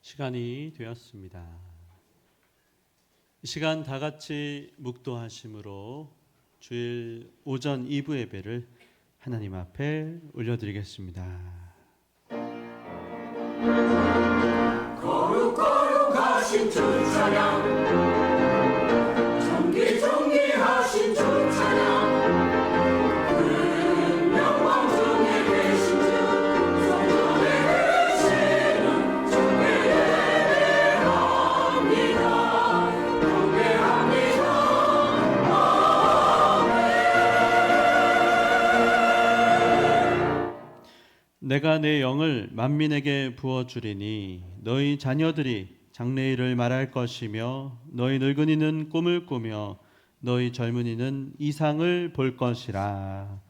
시간이 되었습니다. 이 시간 다 같이 묵도하심으로 주일 오전 2부 예배를 하나님 앞에 올려드리겠습니다. 거룩거룩하신 주 찬양, 존귀존귀하신 주 찬양, 큰 영광 중에 계신 주, 성전에 계시는 주께 예배합니다. 경배합니다. 아멘. 내가 내 영을 만민에게 부어주리니 너희 자녀들이 장래일을 말할 것이며 너희 늙은이는 꿈을 꾸며 너희 젊은이는 이상을 볼 것이라.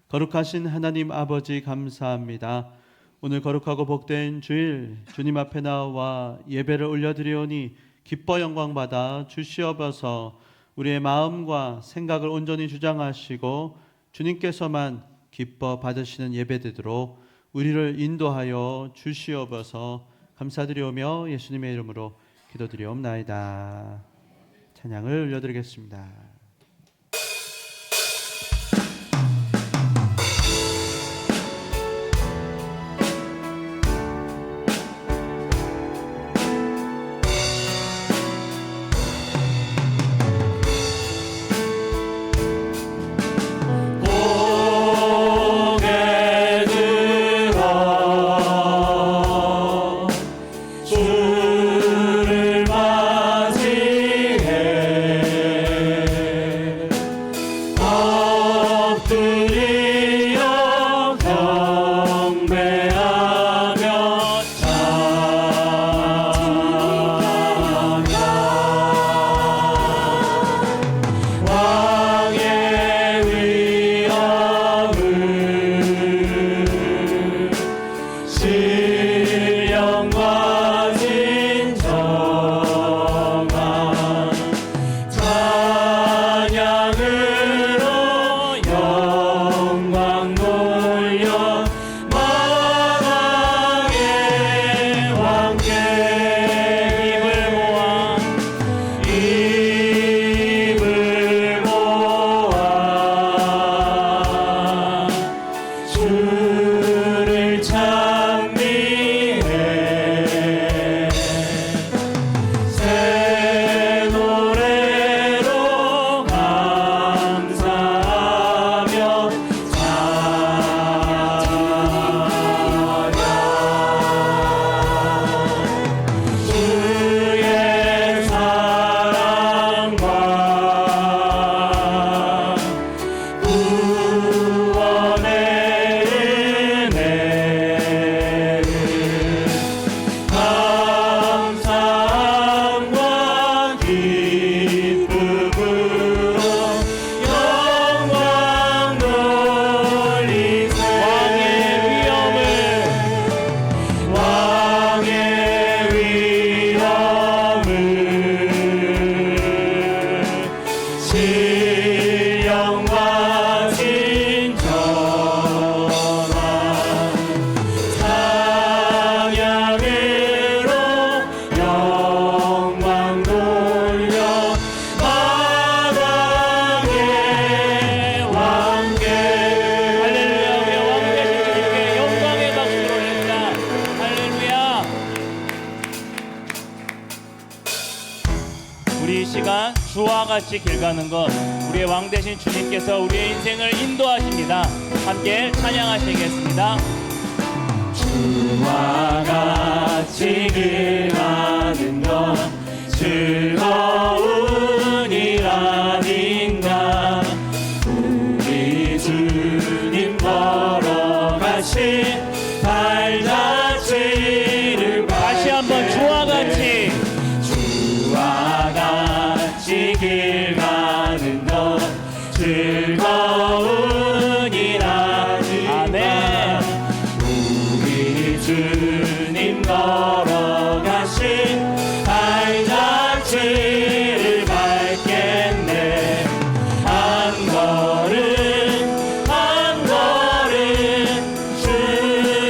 거룩하신 하나님 아버지 감사합니다. 오늘 거룩하고 복된 주일 주님 앞에 나와 예배를 올려드리오니 기뻐 영광받아 주시옵소서. 우리의 마음과 생각을 온전히 주장하시고 주님께서만 기뻐 받으시는 예배되도록 우리를 인도하여 주시옵소서. 감사드리오며 예수님의 이름으로 기도드리옵나이다. 찬양을 올려드리겠습니다. 우리 이 시간 주와 같이 길 가는 것, 우리의 왕 되신 주님께서 우리의 인생을 인도하십니다. 함께 찬양하시겠습니다. 주와 같이 길 가는 것 즐거운 일 아닌가. 우리 주님 걸어가신 발자취를 다시 한번 주와 같이 길 가는 것 즐거운 일 아닌가. 우리 주님 걸어가신 발자취를 밟겠네. 한 걸음 한 걸음 주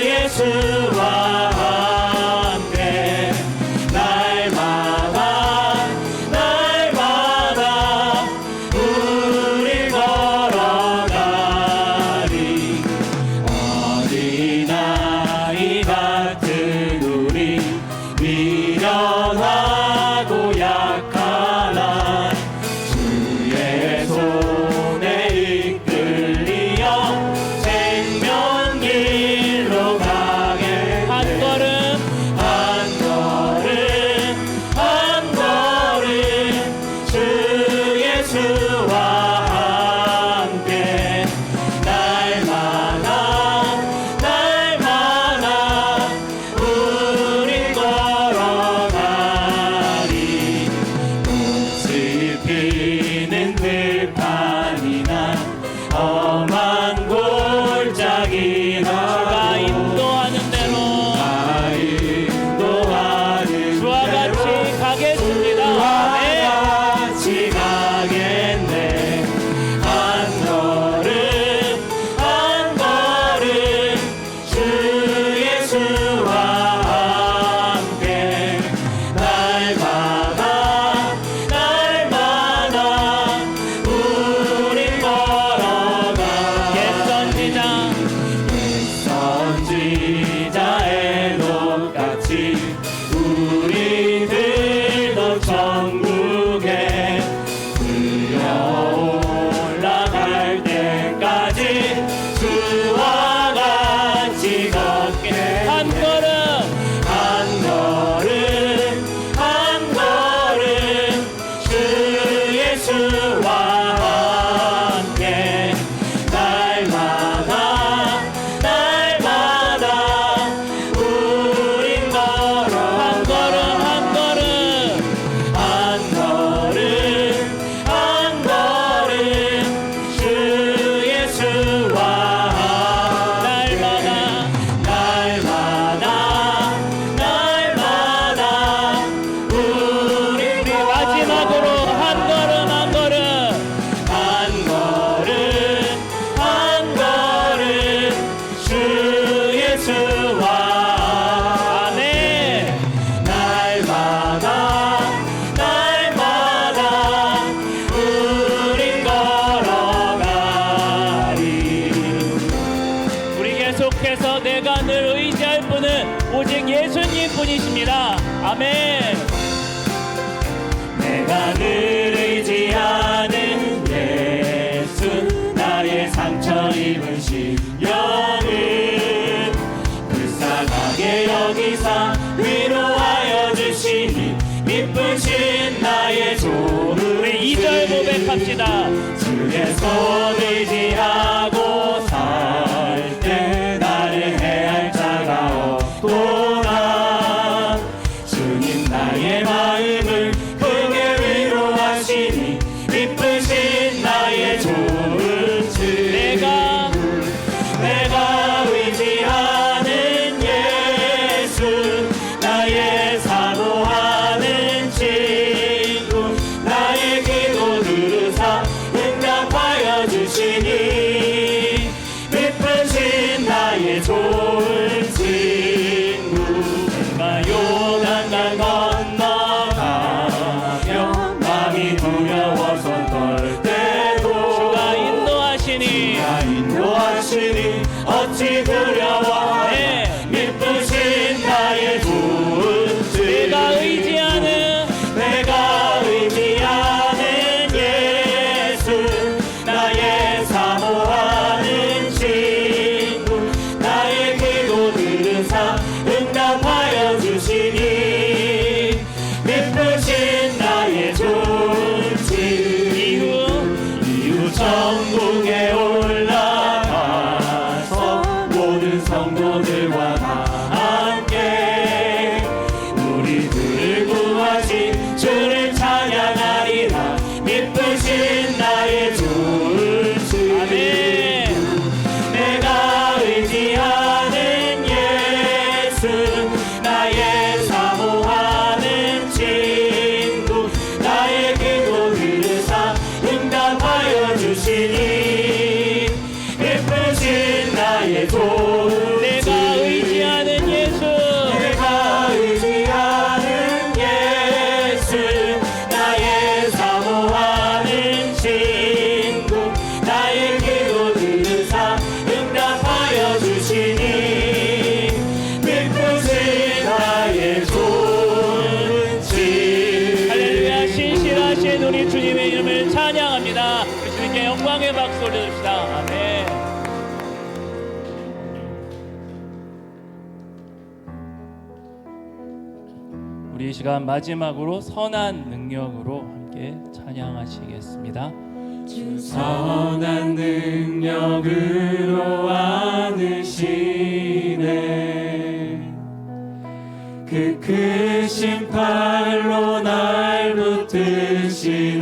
예수와 함께 좁은 들판이나 험한 골짜기나 주가 인도하는 대로 주와 같이 가겠습니다. 아멘. 같이 가겠네. 한 걸음 주 예수와 함께 날마다 우린 걸어가 선지자의 녹같이 우리들도 천국에 올라갈 때까지 주와 같이 걷게 한 걸음 한 걸음 주 예수와 함께 날마다 우린 걸어 한 걸음 주 예수와 날마다 우리 마지막으로 한 걸음 주 예수와 아멘. 날마다 우린 걸어가리. 우리 계속해서 내가 늘 의지할 분은 오직 예수님 뿐이십니다. 아멘. 내가 늘 의지하는 예수 나의 상처 입은 심령을 불쌍하게 여기사 위로하여 주시니 미쁘신 나의 좋은 우리 2절 고백합시다. 주의 손 의지하고 살 때 나를 해할 자가 없도다. 주님 나의 마음을 크게 위로하시니 미쁘신 나의 좋은 주 내가 의지하는 예수 나의 사모하는 친구 나의 기도 들으사 응답하여 주시니 미쁘신 나의 좋은 친구. 내가 요단강 건너가며 마음이 두려워서 떨 때도 주가 인도하시니 어찌 두려워. 네. 미쁘신 나의 좋은 주 내가 의지하는 예수 나의 사모하는 친구 나의 기도 들으사 응답하여 주시니 미쁘신 나의 좋은 친구. 이후 천국에 올라가서 모든 성도들과 다 함께 우리들을 구하신 주를 찬양하리라. 미쁘신 나의 좋은 주 아멘. 내가 의지하는 예수 나의 사모하는 친구 나의 기도 들으사 응답하여 주시니 미쁘신 나의 좋은 내가 의지하는 예수 내가 의지하는 예수 나의 사모하는 친구 나의 기도 들으사 응답하여 주시니 미쁘신 나의 좋은 친구. 할렐루야. 신실하신 우리 주님의 이름을 찬양합니다. 주님께 영광의 박수 올려줍시다. 아멘. 우리 이 시간 마지막으로 선한 능력으로 함께 찬양하시겠습니다. 주 선한 능력으로 안으시네. 그 크신 팔로 날 붙드시네.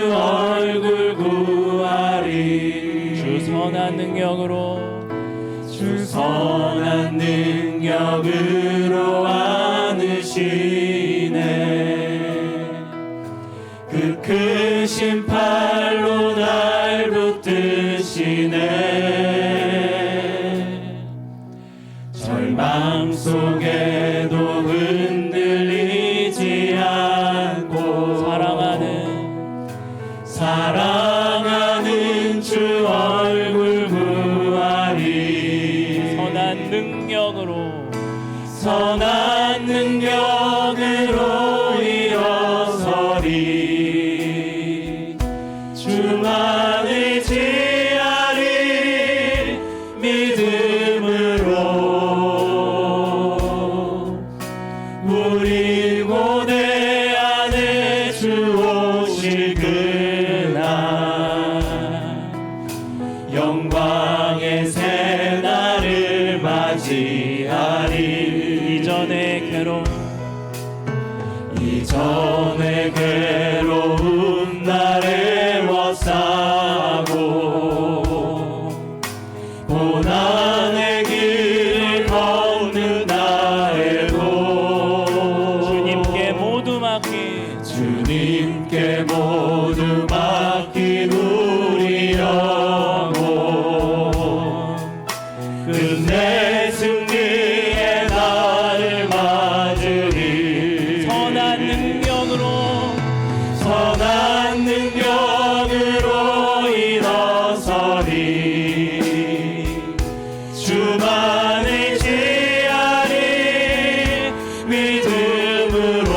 얼굴 구하리. 주 선한 능력으로 주 선한 능력으로 안으시네. 그 크신 팔로 날 붙드시네. 절망 속에도 흔들리지 않고 사랑하는 주 얼굴 구하리. 선한 능력으로 일어서리. 주만 의지하리. 믿음으로 우리 고대 안에 주 오실 그날 영광의 새날을 맞이하리. 이전의 괴로운 날에 워싸고 고난의 길을 걷는 나에도 주님께 모두 맡긴 우리 영혼 끝내 승리의 날을 맞으리. 선한 능력으로 일어서리. 주만 의지하리. 믿음으로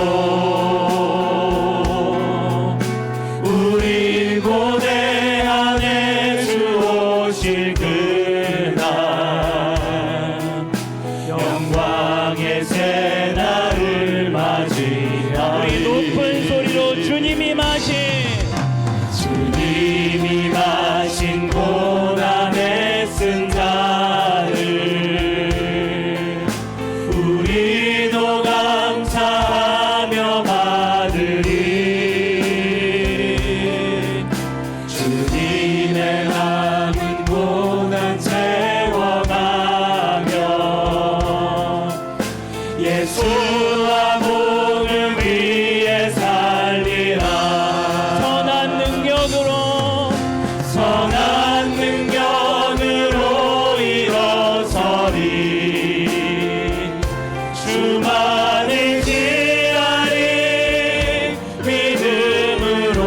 우리 고대 안에 주 오실 그날 영광의 새날을 맞이하리. 우리 높은 소리로 주님이 마신 고난에 쓴 자를 우리도 감사하며 받으리. 주님의 남은 고난 채워가며 예수와 복을 위해 살리라. 선한 능력으로 일어서리. 주만 의지하리. 믿음으로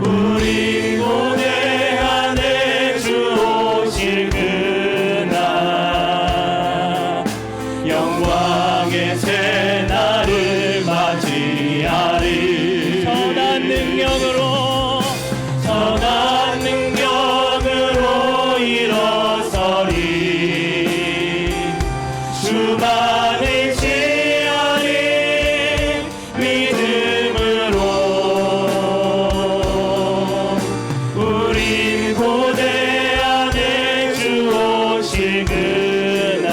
우리 고대 안에 주 오실 그날 영광의 새날을 맞이하리. 선한 능력으로 일어서리. 주만 의지하리. 믿음으로 우리 고대 안에 주 오실 그날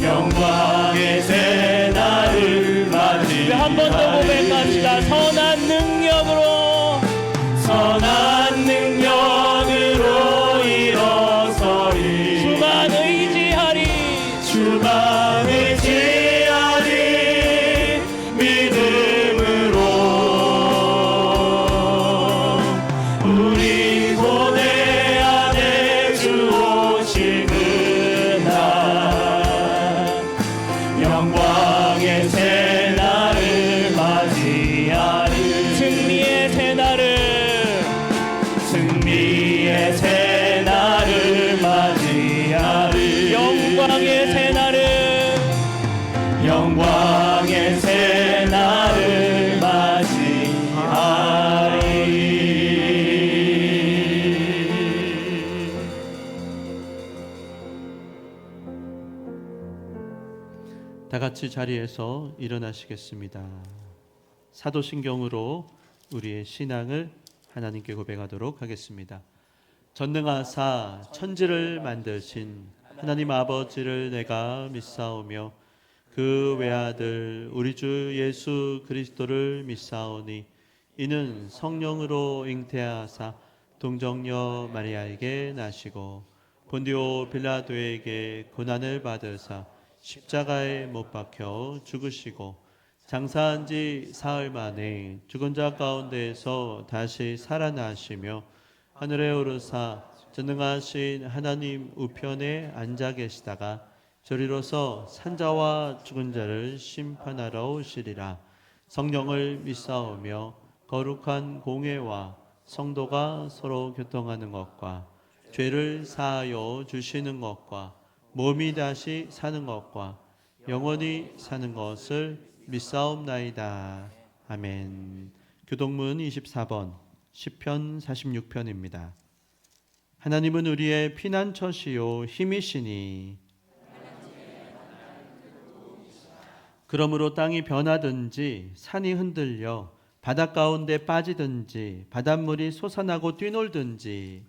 영광의 새날을 맞이하리. 한 번 더 고백합시다. 선한 능력으로 일어서리. 주만 의지하리. 믿음으로 우리 고대 안에 주 오실 그날 영광의 새날을 맞이하리. 승리의 새날을 맞이하리. 영광의 새날을 맞이하리. 다 같이 자리에서 일어나시겠습니다. 사도신경으로 우리의 신앙을 하나님께 고백하도록 하겠습니다. 전능하사 천지를 만드신 하나님 아버지를 내가 믿사오며 그 외아들 우리 주 예수 그리스도를 믿사오니 이는 성령으로 잉태하사 동정녀 마리아에게 나시고 본디오 빌라도에게 고난을 받으사 십자가에 못 박혀 죽으시고 장사한 지 사흘 만에 죽은 자 가운데에서 다시 살아나시며 하늘에 오르사 전능하신 하나님 우편에 앉아 계시다가 저리로서 산자와 죽은 자를 심판하러 오시리라. 성령을 믿사오며 거룩한 공회와 성도가 서로 교통하는 것과 죄를 사하여 주시는 것과 몸이 다시 사는 것과 영원히 사는 것을 믿사옵나이다. 아멘. 교동문 24번 시편 46편입니다. 하나님은 우리의 피난처시요 힘이시니 그러므로 땅이 변하든지 산이 흔들려 바닷 가운데 빠지든지 바닷물이 솟아나고 뛰놀든지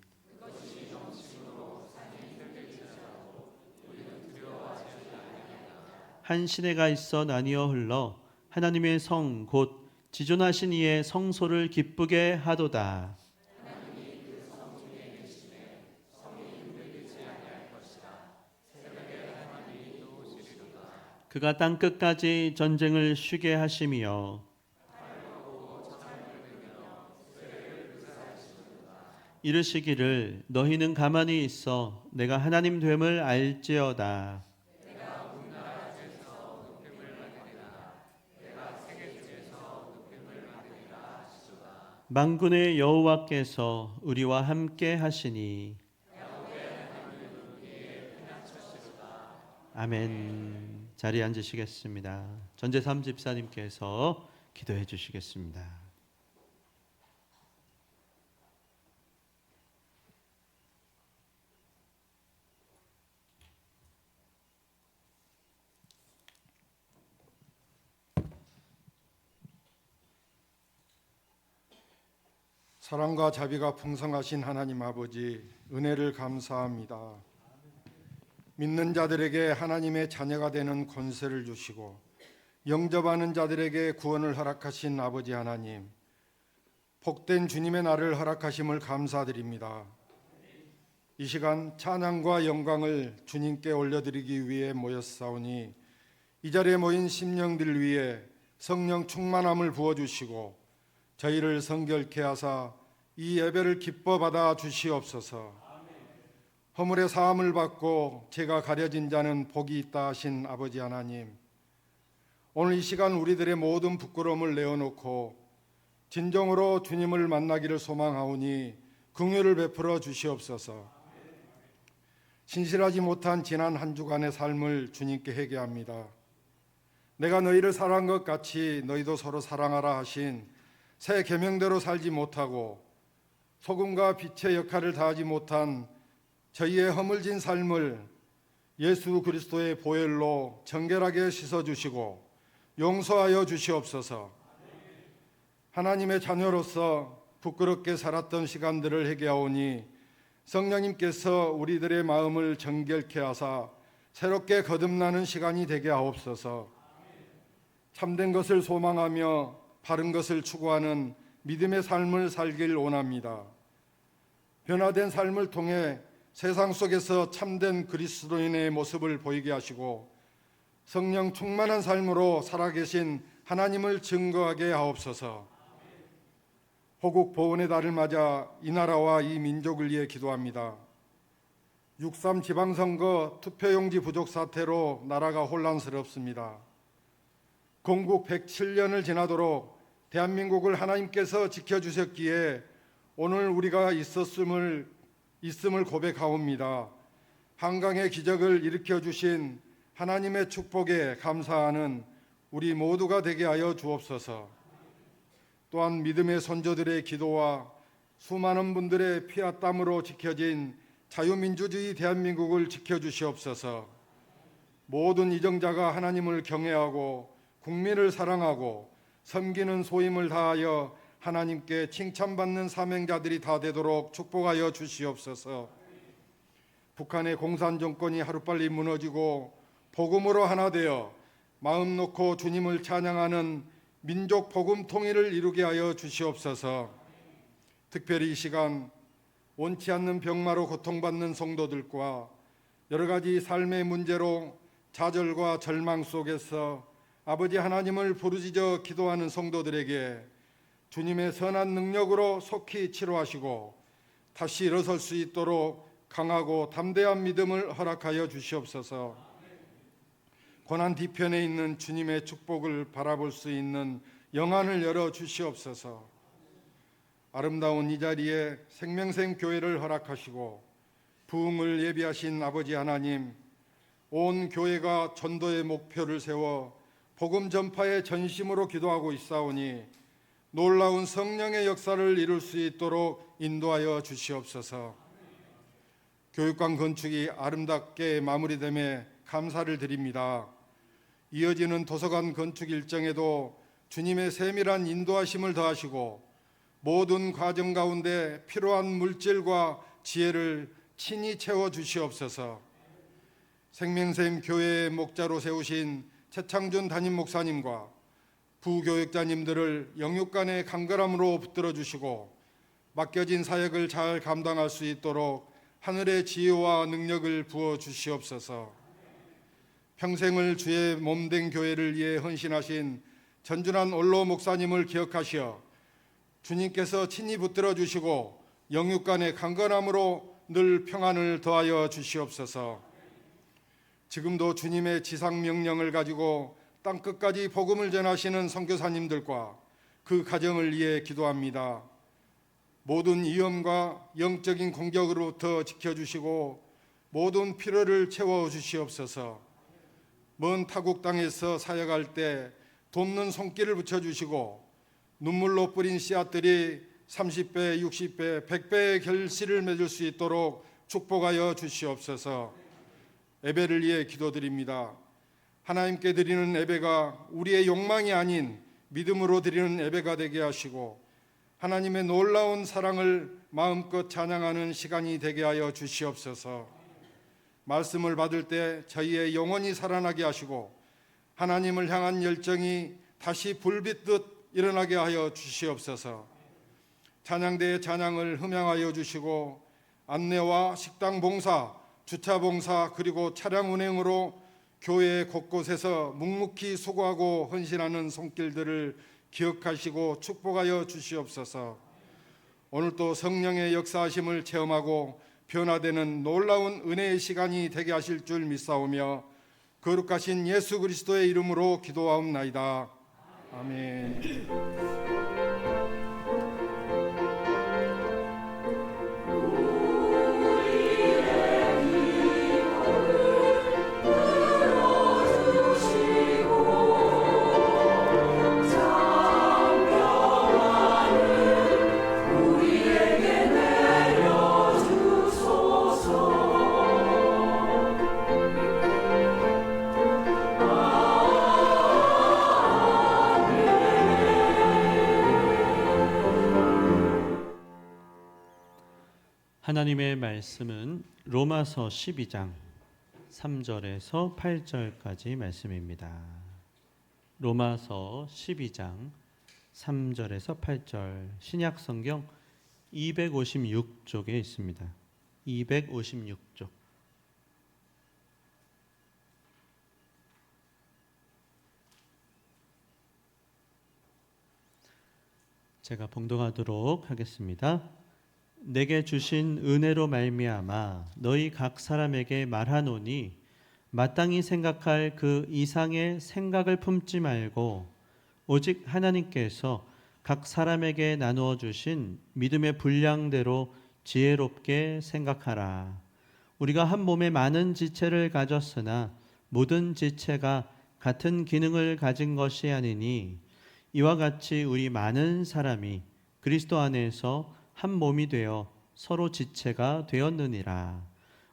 한 시내가 있어 나뉘어 흘러 하나님의 성 곧 지존하신 이의 성소를 기쁘게 하도다. 그가 땅 끝까지 전쟁을 쉬게 하시며 이르시기를 너희는 가만히 있어 내가 하나님 됨을 알지어다. 만군의 여호와께서 우리와 함께 하시니 아멘. 자리에 앉으시겠습니다. 전재삼 집사님께서 기도해 주시겠습니다. 사랑과 자비가 풍성하신 하나님 아버지, 은혜를 감사합니다. 믿는 자들에게 하나님의 자녀가 되는 권세를 주시고 영접하는 자들에게 구원을 허락하신 아버지 하나님, 복된 주님의 날을 허락하심을 감사드립니다. 이 시간 찬양과 영광을 주님께 올려드리기 위해 모였사오니 이 자리에 모인 심령들 위해 성령 충만함을 부어주시고 저희를 성결케 하사 이 예배를 기뻐 받아 주시옵소서. 허물의 사함을 받고 죄가 가려진 자는 복이 있다 하신 아버지 하나님, 오늘 이 시간 우리들의 모든 부끄러움을 내어놓고 진정으로 주님을 만나기를 소망하오니 긍휼을 베풀어 주시옵소서. 신실하지 못한 지난 한 주간의 삶을 주님께 회개합니다. 내가 너희를 사랑한 것 같이 너희도 서로 사랑하라 하신 새 계명대로 살지 못하고 소금과 빛의 역할을 다하지 못한 저희의 허물진 삶을 예수 그리스도의 보혈로 정결하게 씻어주시고 용서하여 주시옵소서. 하나님의 자녀로서 부끄럽게 살았던 시간들을 회개하오니 성령님께서 우리들의 마음을 정결케 하사 새롭게 거듭나는 시간이 되게 하옵소서. 참된 것을 소망하며 바른 것을 추구하는 믿음의 삶을 살길 원합니다. 변화된 삶을 통해 세상 속에서 참된 그리스도인의 모습을 보이게 하시고 성령 충만한 삶으로 살아계신 하나님을 증거하게 하옵소서. 호국 보훈의 달을 맞아 이 나라와 이 민족을 위해 기도합니다. 6.3 지방선거 투표용지 부족 사태로 나라가 혼란스럽습니다. 건국 107년을 지나도록 대한민국을 하나님께서 지켜주셨기에 오늘 우리가 있음을 고백하옵니다. 한강의 기적을 일으켜주신 하나님의 축복에 감사하는 우리 모두가 되게 하여 주옵소서. 또한 믿음의 선조들의 기도와 수많은 분들의 피와 땀으로 지켜진 자유민주주의 대한민국을 지켜주시옵소서. 모든 이정자가 하나님을 경외하고 국민을 사랑하고 섬기는 소임을 다하여 하나님께 칭찬받는 사명자들이 다 되도록 축복하여 주시옵소서. 북한의 공산 정권이 하루빨리 무너지고 복음으로 하나 되어 마음 놓고 주님을 찬양하는 민족 복음 통일을 이루게 하여 주시옵소서. 특별히 이 시간 원치 않는 병마로 고통받는 성도들과 여러 가지 삶의 문제로 좌절과 절망 속에서 아버지 하나님을 부르짖어 기도하는 성도들에게 주님의 선한 능력으로 속히 치료하시고 다시 일어설 수 있도록 강하고 담대한 믿음을 허락하여 주시옵소서. 고난 뒤편에 있는 주님의 축복을 바라볼 수 있는 영안을 열어 주시옵소서. 아름다운 이 자리에 생명샘 교회를 허락하시고 부흥을 예비하신 아버지 하나님, 온 교회가 전도의 목표를 세워 복음 전파의 전심으로 기도하고 있사오니 놀라운 성령의 역사를 이룰 수 있도록 인도하여 주시옵소서. 교육관 건축이 아름답게 마무리됨에 감사를 드립니다. 이어지는 도서관 건축 일정에도 주님의 세밀한 인도하심을 더하시고 모든 과정 가운데 필요한 물질과 지혜를 친히 채워 주시옵소서. 생명샘 교회의 목자로 세우신 최창준 담임 목사님과 부교육자님들을 영육간의 간결함으로 붙들어 주시고 맡겨진 사역을 잘 감당할 수 있도록 하늘의 지혜와 능력을 부어 주시옵소서. 평생을 주의 몸된 교회를 위해 헌신하신 전준환 원로 목사님을 기억하시어 주님께서 친히 붙들어 주시고 영육간의 강건함으로 늘 평안을 더하여 주시옵소서. 지금도 주님의 지상 명령을 가지고 땅끝까지 복음을 전하시는 선교사님들과 그 가정을 위해 기도합니다. 모든 위험과 영적인 공격으로부터 지켜주시고 모든 필요를 채워주시옵소서. 먼 타국 땅에서 사역할 때 돕는 손길을 붙여주시고 눈물로 뿌린 씨앗들이 30배, 60배, 100배의 결실을 맺을 수 있도록 축복하여 주시옵소서. 예배를 위해 기도드립니다. 하나님께 드리는 예배가 우리의 욕망이 아닌 믿음으로 드리는 예배가 되게 하시고 하나님의 놀라운 사랑을 마음껏 찬양하는 시간이 되게 하여 주시옵소서. 말씀을 받을 때 저희의 영혼이 살아나게 하시고 하나님을 향한 열정이 다시 불빛듯 일어나게 하여 주시옵소서. 찬양대의 찬양을 흠양하여 주시고 안내와 식당 봉사, 주차 봉사 그리고 차량 운행으로 교회 곳곳에서 묵묵히 수고하고 헌신하는 손길들을 기억하시고 축복하여 주시옵소서. 오늘 또 성령의 역사하심을 체험하고 변화되는 놀라운 은혜의 시간이 되게 하실 줄 믿사오며 거룩하신 예수 그리스도의 이름으로 기도하옵나이다. 아멘. 하나님의 말씀은 로마서 12장 3절에서 8절까지 말씀입니다. 로마서 12장 3절에서 8절 신약 성경 256쪽에 있습니다. 256쪽. 제가 봉독하도록 하겠습니다. 내게 주신 은혜로 말미암아 너희 각 사람에게 말하노니 마땅히 생각할 그 이상의 생각을 품지 말고 오직 하나님께서 각 사람에게 나누어 주신 믿음의 분량대로 지혜롭게 생각하라. 우리가 한 몸에 많은 지체를 가졌으나 모든 지체가 같은 기능을 가진 것이 아니니 이와 같이 우리 많은 사람이 그리스도 안에서 한 몸이 되어 서로 지체가 되었느니라.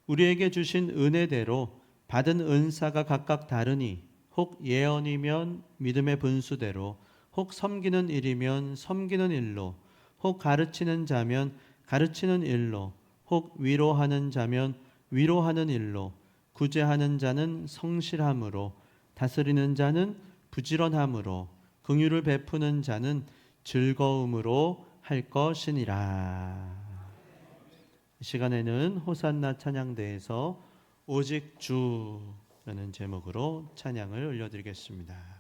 우리에게 주신 은혜대로 받은 은사가 각각 다르니 혹 예언이면 믿음의 분수대로, 혹 섬기는 일이면 섬기는 일로, 혹 가르치는 자면 가르치는 일로, 혹 위로하는 자면 위로하는 일로, 구제하는 자는 성실함으로, 다스리는 자는 부지런함으로 긍휼을 베푸는 자는 즐거움으로 할 것이니라. 이 시간에는 호산나 찬양대에서 오직 주라는 제목으로 찬양을 올려드리겠습니다.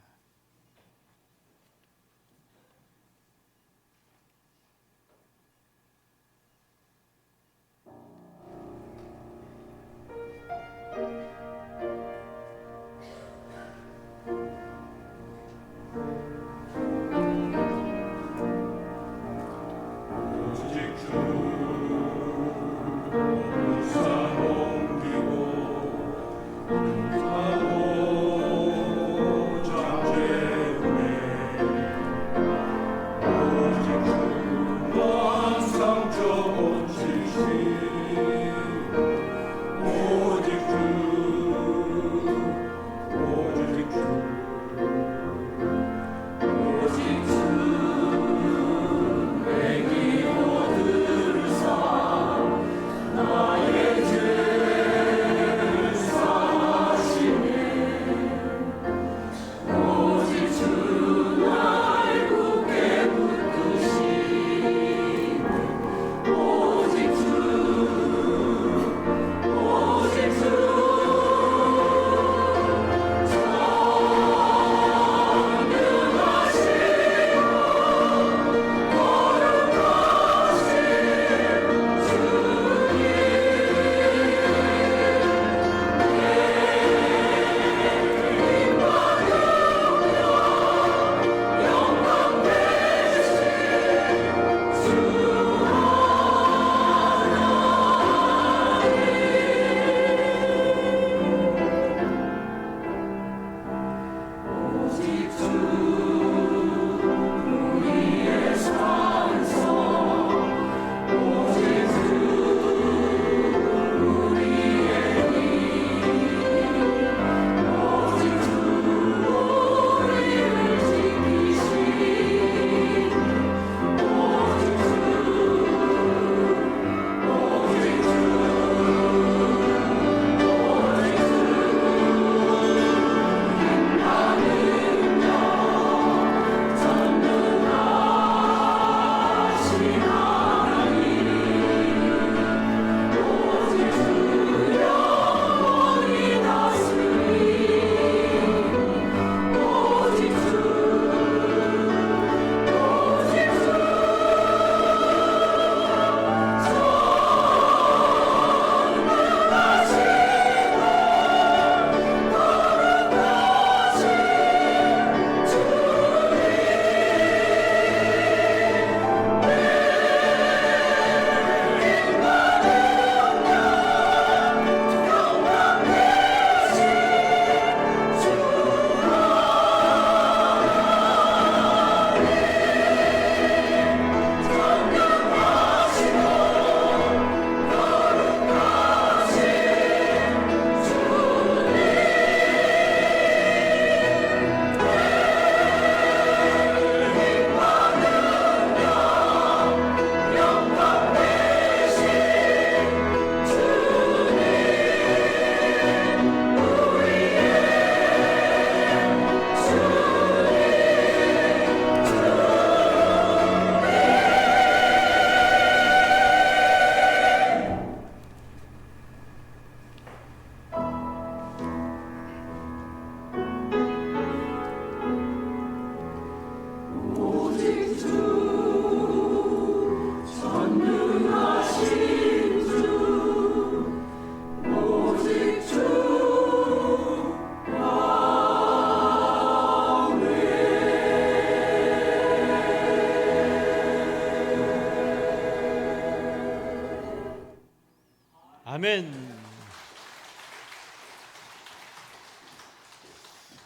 아멘.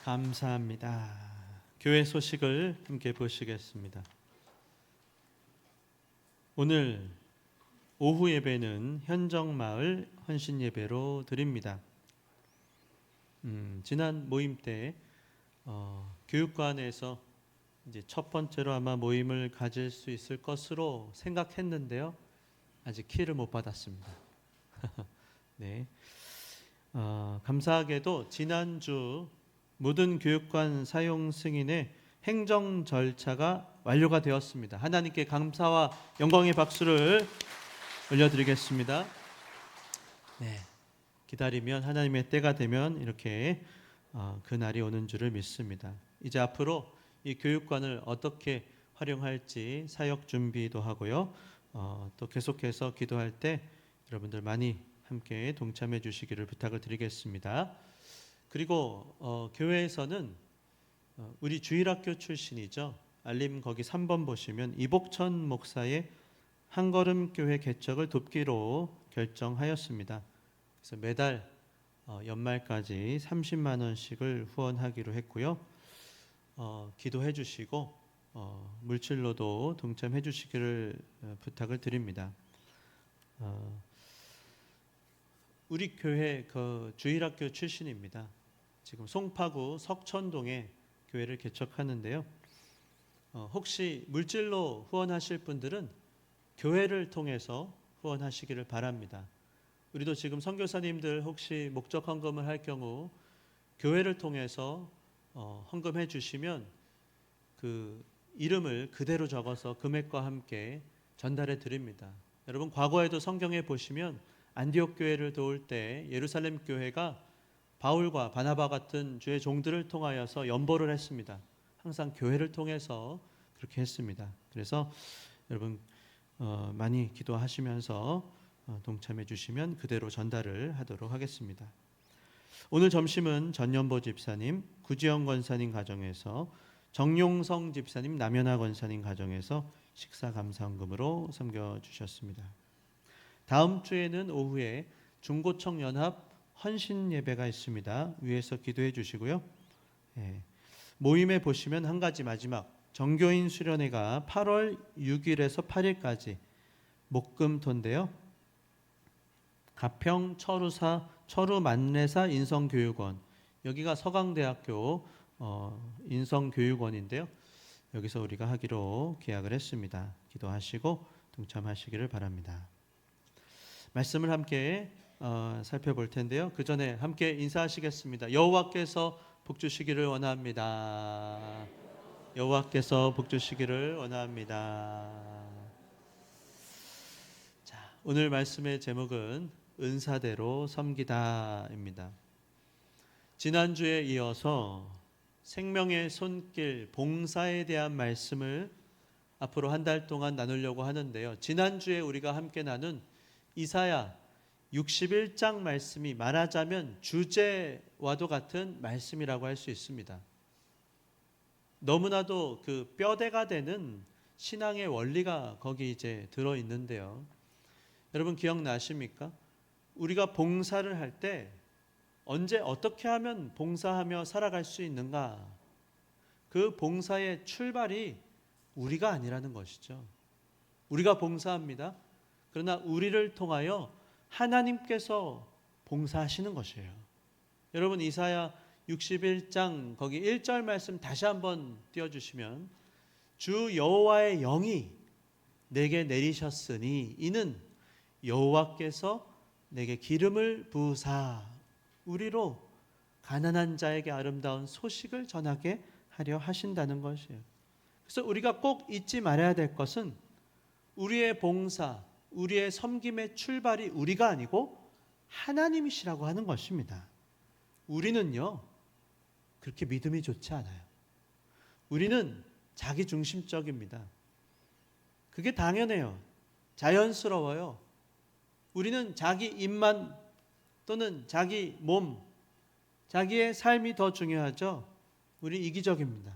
감사합니다. 교회 소식을 함께 보시겠습니다. 오늘 오후 예배는 현정마을 헌신 예배로 드립니다. 지난 모임 때 교육관에서 이제 첫 번째로 아마 모임을 가질 수 있을 것으로 생각했는데요. 아직 키를 못 받았습니다. 네. 감사하게도 지난주 모든 교육관 사용 승인의 행정 절차가 완료가 되었습니다. 하나님께 감사와 영광의 박수를 올려드리겠습니다. 네, 기다리면 하나님의 때가 되면 이렇게 그 날이 오는 줄을 믿습니다. 이제 앞으로 이 교육관을 어떻게 활용할지 사역 준비도 하고요. 또 계속해서 기도할 때 여러분들 많이 함께 동참해 주시기를 부탁을 드리겠습니다. 그리고 교회에서는 우리 주일학교 출신이죠. 알림 거기 3번 보시면 이복천 목사의 한걸음 교회 개척을 돕기로 결정하였습니다. 그래서 매달 연말까지 30만 원씩을 후원하기로 했고요. 기도해 주시고 물질로도 동참해 주시기를 부탁을 드립니다. 우리 교회 그 주일학교 출신입니다. 지금 송파구 석천동에 교회를 개척하는데요. 혹시 물질로 후원하실 분들은 교회를 통해서 후원하시기를 바랍니다. 우리도 지금 선교사님들 혹시 목적 헌금을 할 경우 교회를 통해서 헌금해 주시면 그 이름을 그대로 적어서 금액과 함께 전달해 드립니다. 여러분 과거에도 성경에 보시면 안디옥 교회를 도울 때 예루살렘 교회가 바울과 바나바 같은 주의 종들을 통하여서 연보를 했습니다. 항상 교회를 통해서 그렇게 했습니다. 그래서 여러분 많이 기도하시면서 동참해 주시면 그대로 전달을 하도록 하겠습니다. 오늘 점심은 전연보 집사님, 구지영 권사님 가정에서 정용성 집사님, 남연아 권사님 가정에서 식사 감사헌금으로 섬겨주셨습니다. 다음 주에는 오후에 중고청 연합 헌신 예배가 있습니다. 위에서 기도해 주시고요. 모임에 보시면 한 가지 마지막 정교인 수련회가 8월 6일에서 8일까지 목금토인데요. 가평 철우 만례사 인성교육원, 여기가 서강대학교 인성교육원인데요. 여기서 우리가 하기로 계약을 했습니다. 기도하시고 동참하시기를 바랍니다. 말씀을 함께 살펴볼 텐데요. 그 전에 함께 인사하시겠습니다. 여호와께서 복 주시기를 원합니다. 여호와께서 복 주시기를 원합니다. 자, 오늘 말씀의 제목은 은사대로 섬기다입니다. 지난주에 이어서 생명의 손길 봉사에 대한 말씀을 앞으로 한 달 동안 나누려고 하는데요. 지난주에 우리가 함께 나눈 이사야 61장 말씀이 말하자면 주제와도 같은 말씀이라고 할 수 있습니다. 너무나도 그 뼈대가 되는 신앙의 원리가 거기 이제 들어 있는데요. 여러분 기억나십니까? 우리가 봉사를 할 때 언제 어떻게 하면 봉사하며 살아갈 수 있는가? 그 봉사의 출발이 우리가 아니라는 것이죠. 우리가 봉사합니다. 그러나 우리를 통하여 하나님께서 봉사하시는 것이에요. 여러분 이사야 61장 거기 1절 말씀 다시 한번 띄워주시면 주 여호와의 영이 내게 내리셨으니 이는 여호와께서 내게 기름을 부으사 우리로 가난한 자에게 아름다운 소식을 전하게 하려 하신다는 것이에요. 그래서 우리가 꼭 잊지 말아야 될 것은 우리의 봉사, 우리의 섬김의 출발이 우리가 아니고 하나님이시라고 하는 것입니다. 우리는요 그렇게 믿음이 좋지 않아요. 우리는 자기중심적입니다. 그게 당연해요. 자연스러워요. 우리는 자기 입만 또는 자기 몸, 자기의 삶이 더 중요하죠. 우리 이기적입니다.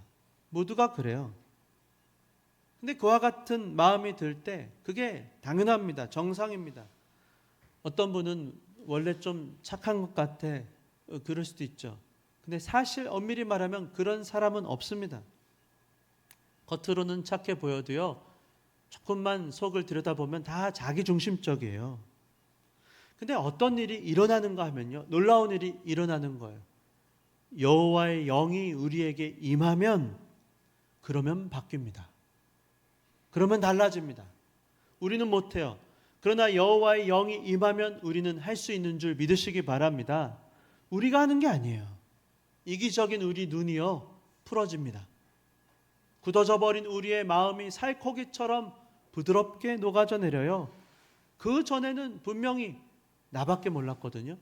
모두가 그래요. 근데 그와 같은 마음이 들 때 그게 당연합니다. 정상입니다. 어떤 분은 원래 좀 착한 것 같아 그럴 수도 있죠. 근데 사실 엄밀히 말하면 그런 사람은 없습니다. 겉으로는 착해 보여도요 조금만 속을 들여다보면 다 자기중심적이에요. 근데 어떤 일이 일어나는가 하면요 놀라운 일이 일어나는 거예요. 여호와의 영이 우리에게 임하면 그러면 바뀝니다. 그러면 달라집니다. 우리는 못해요. 그러나 여호와의 영이 임하면 우리는 할 수 있는 줄 믿으시기 바랍니다. 우리가 하는 게 아니에요. 이기적인 우리 눈이요 풀어집니다. 굳어져 버린 우리의 마음이 살코기처럼 부드럽게 녹아져 내려요. 그 전에는 분명히 나밖에 몰랐거든요.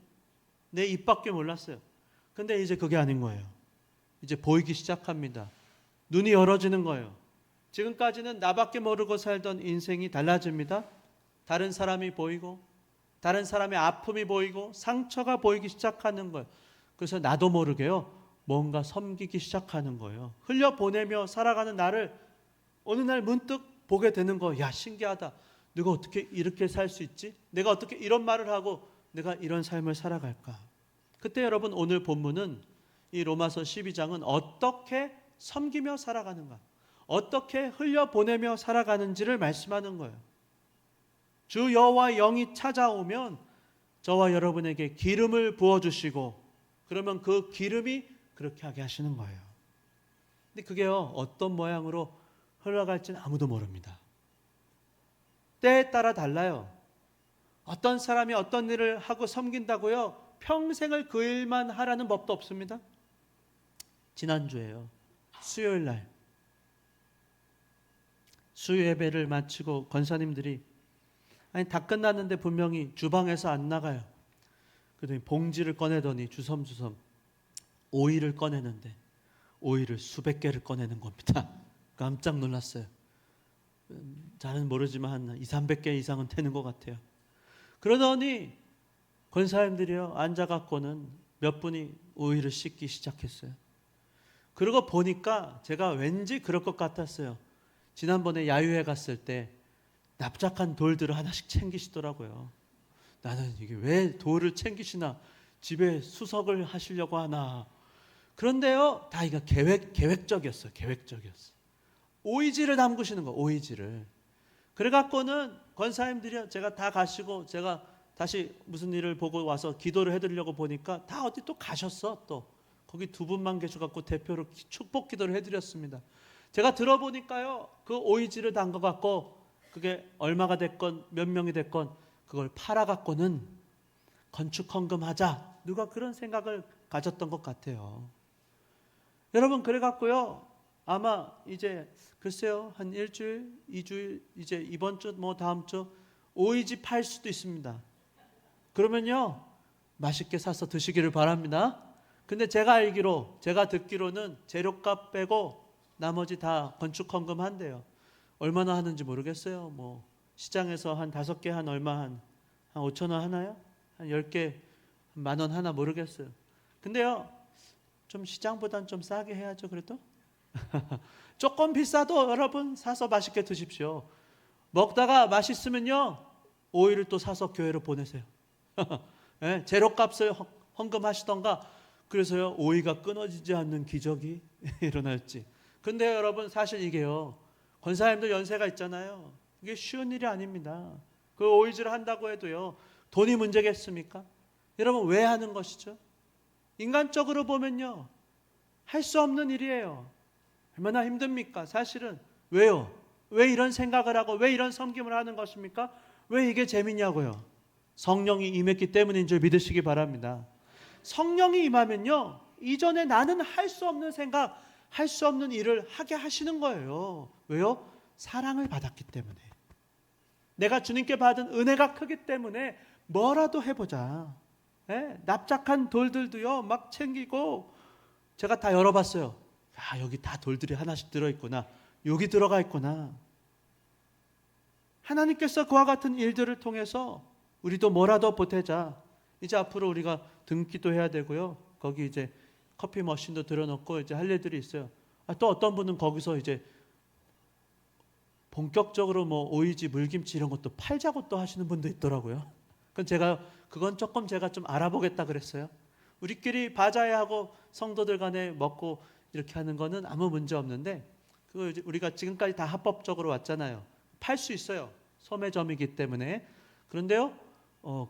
내 입밖에 몰랐어요. 근데 이제 그게 아닌 거예요. 이제 보이기 시작합니다. 눈이 열어지는 거예요. 지금까지는 나밖에 모르고 살던 인생이 달라집니다. 다른 사람이 보이고 다른 사람의 아픔이 보이고 상처가 보이기 시작하는 거예요. 그래서 나도 모르게요 뭔가 섬기기 시작하는 거예요. 흘려보내며 살아가는 나를 어느 날 문득 보게 되는 거예요. 야, 신기하다. 내가 어떻게 이렇게 살 수 있지? 내가 어떻게 이런 말을 하고 내가 이런 삶을 살아갈까? 그때 여러분 오늘 본문은 이 로마서 12장은 어떻게 섬기며 살아가는가, 어떻게 흘려보내며 살아가는지를 말씀하는 거예요. 주 여호와의 영이 찾아오면 저와 여러분에게 기름을 부어주시고 그러면 그 기름이 그렇게 하게 하시는 거예요. 근데 그게요 어떤 모양으로 흘러갈지는 아무도 모릅니다. 때에 따라 달라요. 어떤 사람이 어떤 일을 하고 섬긴다고요 평생을 그 일만 하라는 법도 없습니다. 지난주에요 수요일 날 수요 예배를 마치고 권사님들이 아니 다 끝났는데 분명히 주방에서 안 나가요. 그러더니 봉지를 꺼내더니 주섬주섬 오이를 꺼내는데 오이를 수백 개를 꺼내는 겁니다. 깜짝 놀랐어요. 잘은 모르지만 한 200~300개 이상은 되는 것 같아요. 그러더니 권사님들이요 앉아갖고는 몇 분이 오이를 씻기 시작했어요. 그러고 보니까 제가 왠지 그럴 것 같았어요. 지난번에 야유회 갔을 때 납작한 돌들을 하나씩 챙기시더라고요. 나는 이게 왜 돌을 챙기시나, 집에 수석을 하시려고 하나. 그런데요 다 이거 계획적이었어요. 계획적이었어요. 오이지를 담그시는 거, 오이지를. 그래갖고는 권사님들이 제가 다 가시고 제가 다시 무슨 일을 보고 와서 기도를 해드리려고 보니까 다 어디 또 가셨어. 또 거기 두 분만 계셔갖고 대표로 축복 기도를 해드렸습니다. 제가 들어보니까요 그 오이지를 담가갖고 그게 얼마가 됐건 몇 명이 됐건 그걸 팔아갖고는 건축 헌금하자, 누가 그런 생각을 가졌던 것 같아요. 여러분 그래갖고요 아마 이제 글쎄요 한 일주일, 2주일, 이제 이번 주 뭐 다음 주 오이지 팔 수도 있습니다. 그러면요 맛있게 사서 드시기를 바랍니다. 근데 제가 알기로, 제가 듣기로는 재료값 빼고 나머지 다 건축 헌금 한대요. 얼마나 하는지 모르겠어요. 뭐 시장에서 한 5개 한 얼마 한 5,000원 하나요? 한 10개 한 10,000원 하나 모르겠어요. 근데요 좀 시장보단 좀 싸게 해야죠. 그래도 조금 비싸도 여러분 사서 맛있게 드십시오. 먹다가 맛있으면요 오이를 또 사서 교회로 보내세요. 네, 재료값을 헌금하시던가. 그래서요 오이가 끊어지지 않는 기적이 일어날지. 근데 여러분 사실 이게요 권사님들 연세가 있잖아요. 이게 쉬운 일이 아닙니다. 그 오이지를 한다고 해도요 돈이 문제겠습니까? 여러분 왜 하는 것이죠? 인간적으로 보면요 할 수 없는 일이에요. 얼마나 힘듭니까? 사실은. 왜요? 왜 이런 생각을 하고 왜 이런 섬김을 하는 것입니까? 왜 이게 재미냐고요? 성령이 임했기 때문인 줄 믿으시기 바랍니다. 성령이 임하면요 이전에 나는 할 수 없는 생각, 할 수 없는 일을 하게 하시는 거예요. 왜요? 사랑을 받았기 때문에. 내가 주님께 받은 은혜가 크기 때문에 뭐라도 해보자. 예? 납작한 돌들도요 막 챙기고, 제가 다 열어봤어요. 아, 여기 다 돌들이 하나씩 들어있구나, 여기 들어가 있구나. 하나님께서 그와 같은 일들을 통해서 우리도 뭐라도 보태자. 이제 앞으로 우리가 등기도 해야 되고요, 거기 이제 커피 머신도 들어놓고 이제 할 일들이 있어요. 또 어떤 분은 거기서 이제 본격적으로 뭐 오이지, 물김치 이런 것도 팔자고 또 하시는 분도 있더라고요. 그건 조금 제가 좀 알아보겠다 그랬어요. 우리끼리 바자회하고 성도들 간에 먹고 이렇게 하는 거는 아무 문제 없는데, 그거 이제 우리가 지금까지 다 합법적으로 왔잖아요. 팔 수 있어요. 소매점이기 때문에. 그런데요,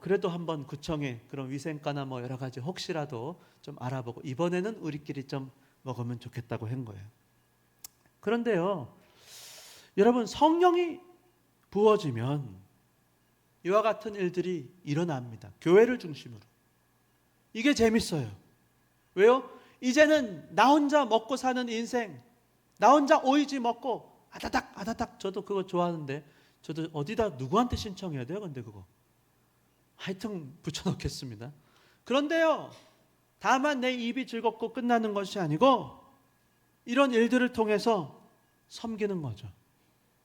그래도 한번 구청에 그런 위생과나 뭐 여러 가지 혹시라도 좀 알아보고 이번에는 우리끼리 좀 먹으면 좋겠다고 한 거예요. 그런데요, 여러분 성령이 부어지면 이와 같은 일들이 일어납니다. 교회를 중심으로. 이게 재밌어요. 왜요? 이제는 나 혼자 먹고 사는 인생, 나 혼자 오이지 먹고 아다닥 아다닥. 저도 그거 좋아하는데 저도 어디다 누구한테 신청해야 돼요? 근데 그거 하여튼 붙여놓겠습니다. 그런데요, 다만 내 입이 즐겁고 끝나는 것이 아니고 이런 일들을 통해서 섬기는 거죠.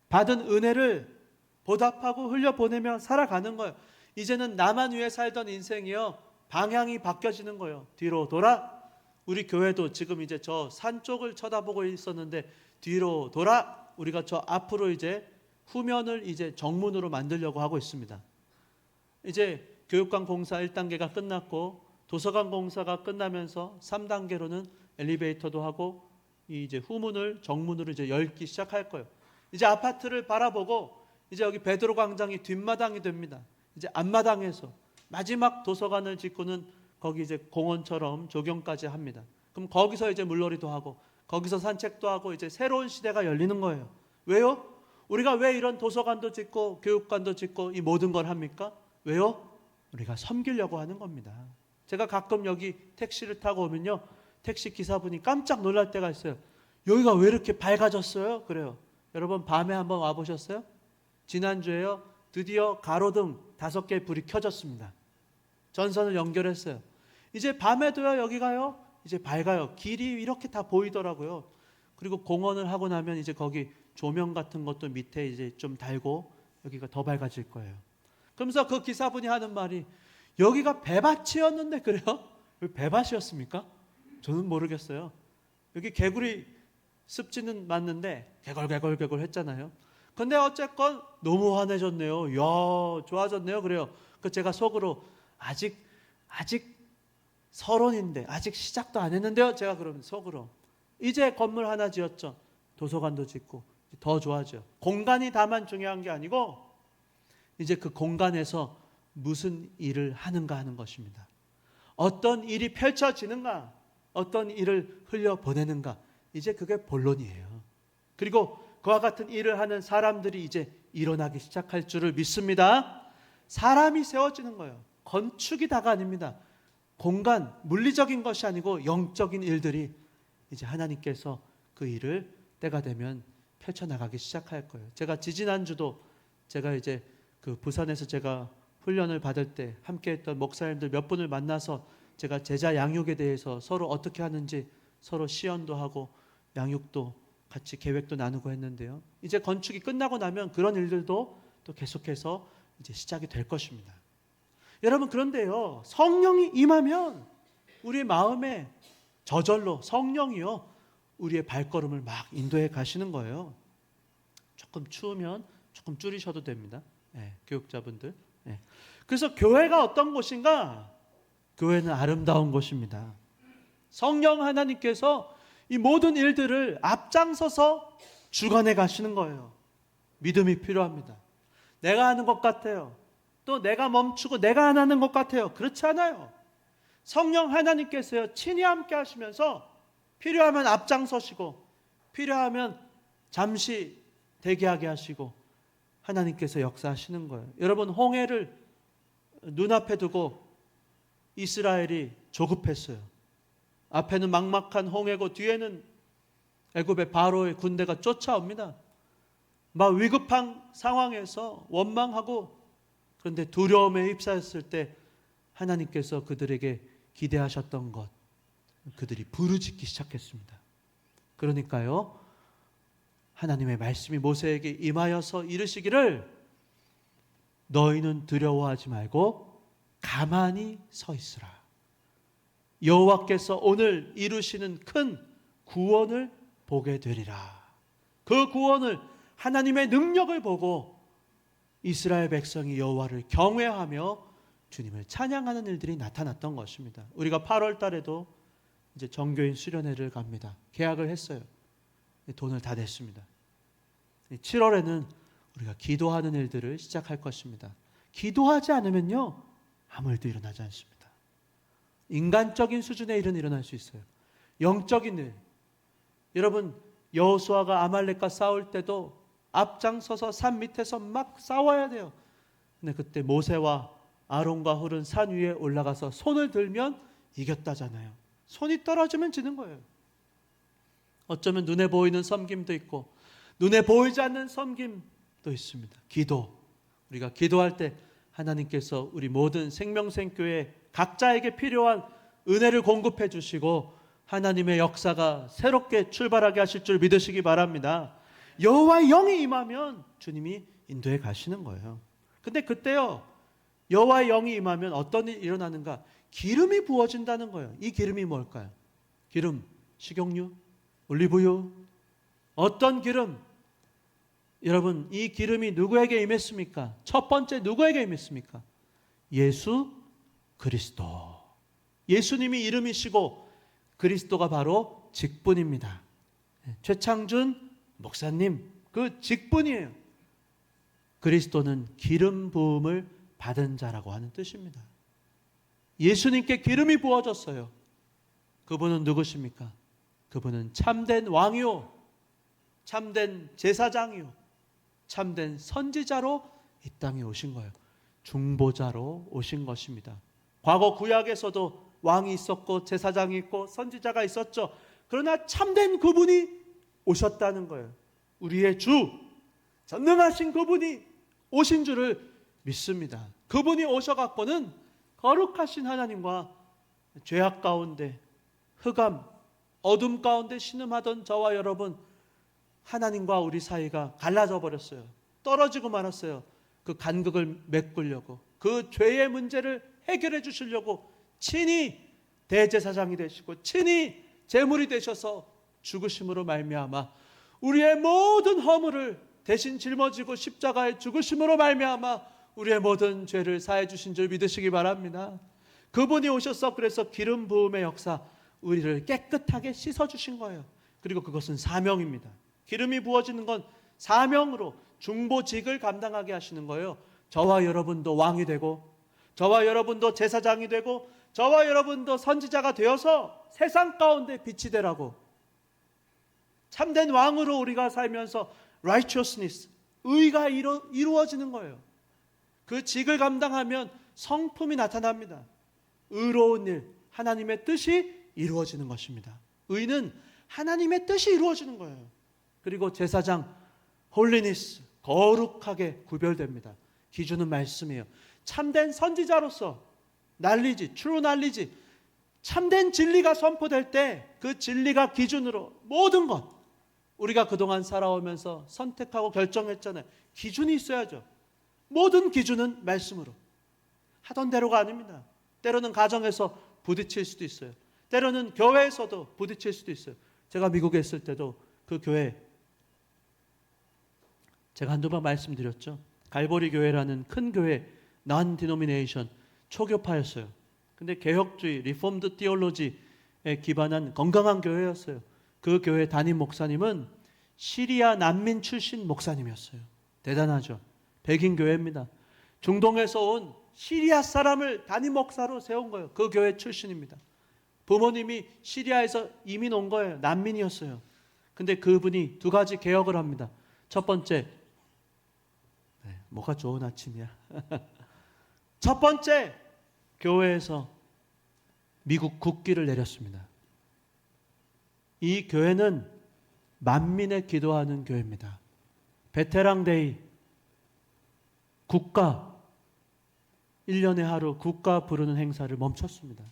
받은 은혜를 보답하고 흘려보내며 살아가는 거예요. 이제는 나만 위해 살던 인생이요, 방향이 바뀌어지는 거예요. 뒤로 돌아. 우리 교회도 지금 이제 저 산 쪽을 쳐다보고 있었는데 뒤로 돌아. 우리가 저 앞으로 이제 후면을 이제 정문으로 만들려고 하고 있습니다. 이제 교육관 공사 1단계가 끝났고 도서관 공사가 끝나면서 3단계로는 엘리베이터도 하고 이제 후문을 정문으로 이제 열기 시작할 거예요. 이제 아파트를 바라보고 이제 여기 베드로 광장이 뒷마당이 됩니다. 이제 앞마당에서 마지막 도서관을 짓고는 거기 이제 공원처럼 조경까지 합니다. 그럼 거기서 이제 물놀이도 하고 거기서 산책도 하고 이제 새로운 시대가 열리는 거예요. 왜요? 우리가 왜 이런 도서관도 짓고 교육관도 짓고 이 모든 걸 합니까? 왜요? 우리가 섬기려고 하는 겁니다. 제가 가끔 여기 택시를 타고 오면요, 택시 기사분이 깜짝 놀랄 때가 있어요. 여기가 왜 이렇게 밝아졌어요? 그래요. 여러분 밤에 한번 와보셨어요? 지난주에요, 드디어 가로등 5개의 불이 켜졌습니다. 전선을 연결했어요. 이제 밤에도요, 여기가요 이제 밝아요. 길이 이렇게 다 보이더라고요. 그리고 공원을 하고 나면 이제 거기 조명 같은 것도 밑에 이제 좀 달고 여기가 더 밝아질 거예요. 그러면서 그 기사분이 하는 말이, 여기가 배밭이었는데 그래요? 왜 배밭이었습니까? 저는 모르겠어요. 여기 개구리 습지는 맞는데 개걸개걸 했잖아요. 근데 어쨌건 너무 환해졌네요. 이야, 좋아졌네요. 그래요. 그 제가 속으로 아직 서론인데 아직 시작도 안 했는데요. 제가 그러면 속으로 이제 건물 하나 지었죠. 도서관도 짓고 더 좋아져. 공간이 다만 중요한 게 아니고 이제 그 공간에서 무슨 일을 하는가 하는 것입니다. 어떤 일이 펼쳐지는가, 어떤 일을 흘려보내는가, 이제 그게 본론이에요. 그리고 그와 같은 일을 하는 사람들이 이제 일어나기 시작할 줄을 믿습니다. 사람이 세워지는 거예요. 건축이 다가 아닙니다. 공간, 물리적인 것이 아니고 영적인 일들이 이제 하나님께서 그 일을 때가 되면 펼쳐나가기 시작할 거예요. 제가 지지난주도 제가 이제 그 부산에서 제가 훈련을 받을 때 함께했던 목사님들 몇 분을 만나서 제가 제자 양육에 대해서 서로 어떻게 하는지 서로 시연도 하고 양육도 같이 계획도 나누고 했는데요. 이제 건축이 끝나고 나면 그런 일들도 또 계속해서 이제 시작이 될 것입니다. 여러분, 그런데요, 성령이 임하면 우리의 마음에 저절로 성령이요 우리의 발걸음을 막 인도해 가시는 거예요. 조금 추우면 조금 줄이셔도 됩니다. 교육자분들. 그래서 교회가 어떤 곳인가? 교회는 아름다운 곳입니다. 성령 하나님께서 이 모든 일들을 앞장서서 주관해 가시는 거예요. 믿음이 필요합니다. 내가 하는 것 같아요. 또 내가 멈추고 내가 안 하는 것 같아요. 그렇지 않아요. 성령 하나님께서요 친히 함께 하시면서 필요하면 앞장서시고 필요하면 잠시 대기하게 하시고 하나님께서 역사하시는 거예요. 여러분, 홍해를 눈앞에 두고 이스라엘이 조급했어요. 앞에는 막막한 홍해고 뒤에는 애굽의 바로의 군대가 쫓아옵니다. 막 위급한 상황에서 원망하고, 그런데 두려움에 휩싸였을 때 하나님께서 그들에게 기대하셨던 것, 그들이 부르짖기 시작했습니다. 그러니까요, 하나님의 말씀이 모세에게 임하여서 이르시기를 너희는 두려워하지 말고 가만히 서 있으라. 여호와께서 오늘 이루시는 큰 구원을 보게 되리라. 그 구원을, 하나님의 능력을 보고 이스라엘 백성이 여호와를 경외하며 주님을 찬양하는 일들이 나타났던 것입니다. 우리가 8월 달에도 이제 정교인 수련회를 갑니다. 계약을 했어요. 돈을 다 냈습니다. 7월에는 우리가 기도하는 일들을 시작할 것입니다. 기도하지 않으면요 아무 일도 일어나지 않습니다. 인간적인 수준의 일은 일어날 수 있어요. 영적인 일. 여러분, 여호수아가 아말렉과 싸울 때도 앞장서서 산 밑에서 막 싸워야 돼요. 근데 그때 모세와 아론과 훌은 산 위에 올라가서 손을 들면 이겼다잖아요. 손이 떨어지면 지는 거예요. 어쩌면 눈에 보이는 섬김도 있고 눈에 보이지 않는 섬김도 있습니다. 기도. 우리가 기도할 때 하나님께서 우리 모든 생명생교회 각자에게 필요한 은혜를 공급해 주시고 하나님의 역사가 새롭게 출발하게 하실 줄 믿으시기 바랍니다. 여호와의 영이 임하면 주님이 인도해 가시는 거예요. 근데 그때요, 여호와의 영이 임하면 어떤 일이 일어나는가? 기름이 부어진다는 거예요. 이 기름이 뭘까요? 기름, 식용유, 올리브유, 어떤 기름? 여러분, 이 기름이 누구에게 임했습니까? 첫 번째 누구에게 임했습니까? 예수 그리스도. 예수님이 이름이시고 그리스도가 바로 직분입니다. 최창준 목사님, 그 직분이에요. 그리스도는 기름 부음을 받은 자라고 하는 뜻입니다. 예수님께 기름이 부어졌어요. 그분은 누구십니까? 그분은 참된 왕이요, 참된 제사장이요, 참된 선지자로 이 땅에 오신 거예요. 중보자로 오신 것입니다. 과거 구약에서도 왕이 있었고 제사장이 있고 선지자가 있었죠. 그러나 참된 그분이 오셨다는 거예요. 우리의 주, 전능하신 그분이 오신 줄을 믿습니다. 그분이 오셔갖고는 거룩하신 하나님과 죄악 가운데 흑암, 어둠 가운데 신음하던 저와 여러분, 하나님과 우리 사이가 갈라져 버렸어요. 떨어지고 말았어요. 그 간극을 메꾸려고, 그 죄의 문제를 해결해 주시려고 친히 대제사장이 되시고 친히 제물이 되셔서 죽으심으로 말미암아 우리의 모든 허물을 대신 짊어지고 십자가에 죽으심으로 말미암아 우리의 모든 죄를 사해 주신 줄 믿으시기 바랍니다. 그분이 오셔서 그래서 기름 부음의 역사, 우리를 깨끗하게 씻어 주신 거예요. 그리고 그것은 사명입니다. 기름이 부어지는 건 사명으로 중보직을 감당하게 하시는 거예요. 저와 여러분도 왕이 되고, 저와 여러분도 제사장이 되고, 저와 여러분도 선지자가 되어서 세상 가운데 빛이 되라고. 참된 왕으로 우리가 살면서 righteousness, 의가 이루어지는 거예요. 그 직을 감당하면 성품이 나타납니다. 의로운 일, 하나님의 뜻이 이루어지는 것입니다. 의는 하나님의 뜻이 이루어지는 거예요. 그리고 제사장, holiness, 거룩하게 구별됩니다. 기준은 말씀이에요. 참된 선지자로서 날리지, true 날리지, 참된 진리가 선포될 때 그 진리가 기준으로 모든 것, 우리가 그동안 살아오면서 선택하고 결정했잖아요. 기준이 있어야죠. 모든 기준은 말씀으로. 하던 대로가 아닙니다. 때로는 가정에서 부딪힐 수도 있어요. 때로는 교회에서도 부딪힐 수도 있어요. 제가 미국에 있을 때도 그 교회, 제가 한두 번 말씀드렸죠. 갈보리 교회라는 큰 교회, non-denomination, 초교파였어요. 근데 개혁주의, 리폼드 티올로지에 기반한 건강한 교회였어요. 그 교회 담임 목사님은 시리아 난민 출신 목사님이었어요. 대단하죠. 백인 교회입니다. 중동에서 온 시리아 사람을 담임 목사로 세운 거예요. 그 교회 출신입니다. 부모님이 시리아에서 이민 온 거예요. 난민이었어요. 근데 그분이 두 가지 개혁을 합니다. 첫 번째, 뭐가 좋은 아침이야. 첫 번째, 교회에서 미국 국기를 내렸습니다. 이 교회는 만민에 기도하는 교회입니다. 베테랑데이, 국가, 1년에 하루 국가 부르는 행사를 멈췄습니다.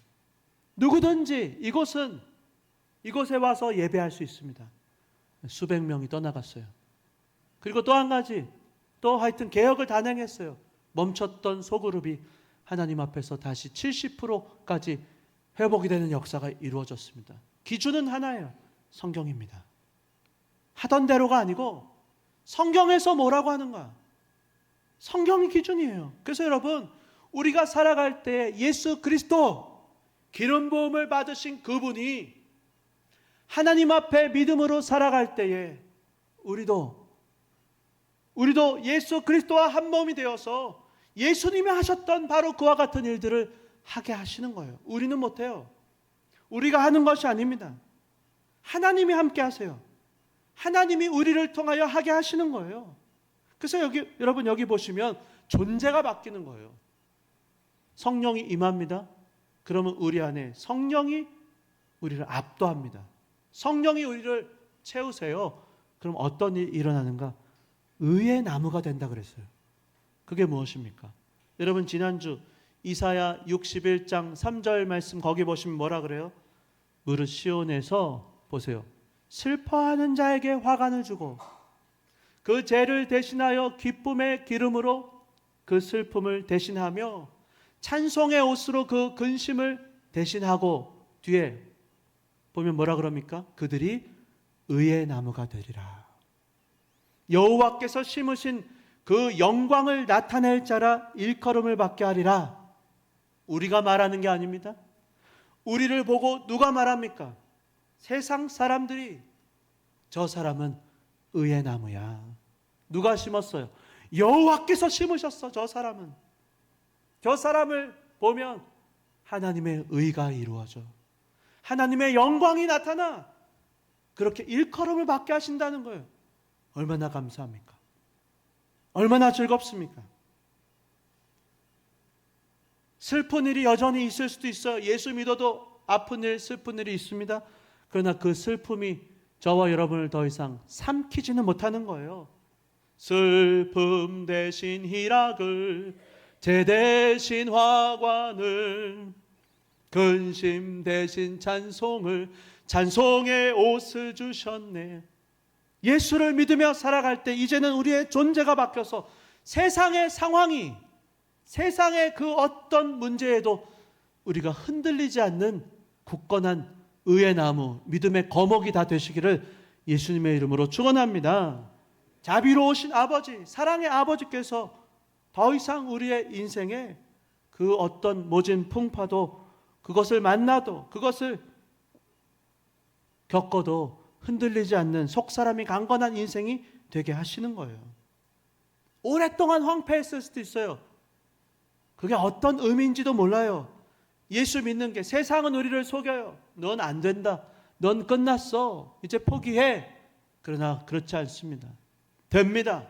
누구든지 이곳에 와서 예배할 수 있습니다. 수백 명이 떠나갔어요. 그리고 또 한 가지, 또 하여튼 개혁을 단행했어요. 멈췄던 소그룹이 하나님 앞에서 다시 70%까지 회복이 되는 역사가 이루어졌습니다. 기준은 하나예요. 성경입니다. 하던 대로가 아니고 성경에서 뭐라고 하는가? 성경이 기준이에요. 그래서 여러분, 우리가 살아갈 때 예수 그리스도 기름 부음을 받으신 그분이 하나님 앞에 믿음으로 살아갈 때에 우리도 예수 그리스도와 한 몸이 되어서 예수님이 하셨던 바로 그와 같은 일들을 하게 하시는 거예요. 우리는 못해요. 우리가 하는 것이 아닙니다. 하나님이 함께 하세요. 하나님이 우리를 통하여 하게 하시는 거예요. 그래서 여러분 여기 보시면 존재가 바뀌는 거예요. 성령이 임합니다. 그러면 우리 안에 성령이 우리를 압도합니다. 성령이 우리를 채우세요. 그럼 어떤 일이 일어나는가? 의의 나무가 된다 그랬어요. 그게 무엇입니까? 여러분 지난주 이사야 61장 3절 말씀 거기 보시면 뭐라 그래요? 무릇 시온에서 보세요. 슬퍼하는 자에게 화관을 주고 그 죄를 대신하여 기쁨의 기름으로 그 슬픔을 대신하며 찬송의 옷으로 그 근심을 대신하고 뒤에 보면 뭐라 그럽니까? 그들이 의의 나무가 되리라. 여호와께서 심으신 그 영광을 나타낼 자라 일컬음을 받게 하리라. 우리가 말하는 게 아닙니다. 우리를 보고 누가 말합니까? 세상 사람들이 저 사람은 의의 나무야. 누가 심었어요? 여호와께서 심으셨어. 저 사람은. 저 사람을 보면 하나님의 의가 이루어져. 하나님의 영광이 나타나. 그렇게 일컬음을 받게 하신다는 거예요. 얼마나 감사합니까? 얼마나 즐겁습니까? 슬픈 일이 여전히 있을 수도 있어요. 예수 믿어도 아픈 일, 슬픈 일이 있습니다. 그러나 그 슬픔이 저와 여러분을 더 이상 삼키지는 못하는 거예요. 슬픔 대신 희락을, 죄 대신 화관을, 근심 대신 찬송을, 찬송의 옷을 주셨네. 예수를 믿으며 살아갈 때 이제는 우리의 존재가 바뀌어서 세상의 상황이, 세상의 그 어떤 문제에도 우리가 흔들리지 않는 굳건한 의의 나무, 믿음의 거목이 다 되시기를 예수님의 이름으로 축원합니다. 자비로우신 아버지, 사랑의 아버지께서 더 이상 우리의 인생에 그 어떤 모진 풍파도, 그것을 만나도, 그것을 겪어도 흔들리지 않는 속사람이 강건한 인생이 되게 하시는 거예요. 오랫동안 황폐했을 수도 있어요. 그게 어떤 의미인지도 몰라요. 예수 믿는 게, 세상은 우리를 속여요. 넌 안 된다. 넌 끝났어. 이제 포기해. 그러나 그렇지 않습니다. 됩니다.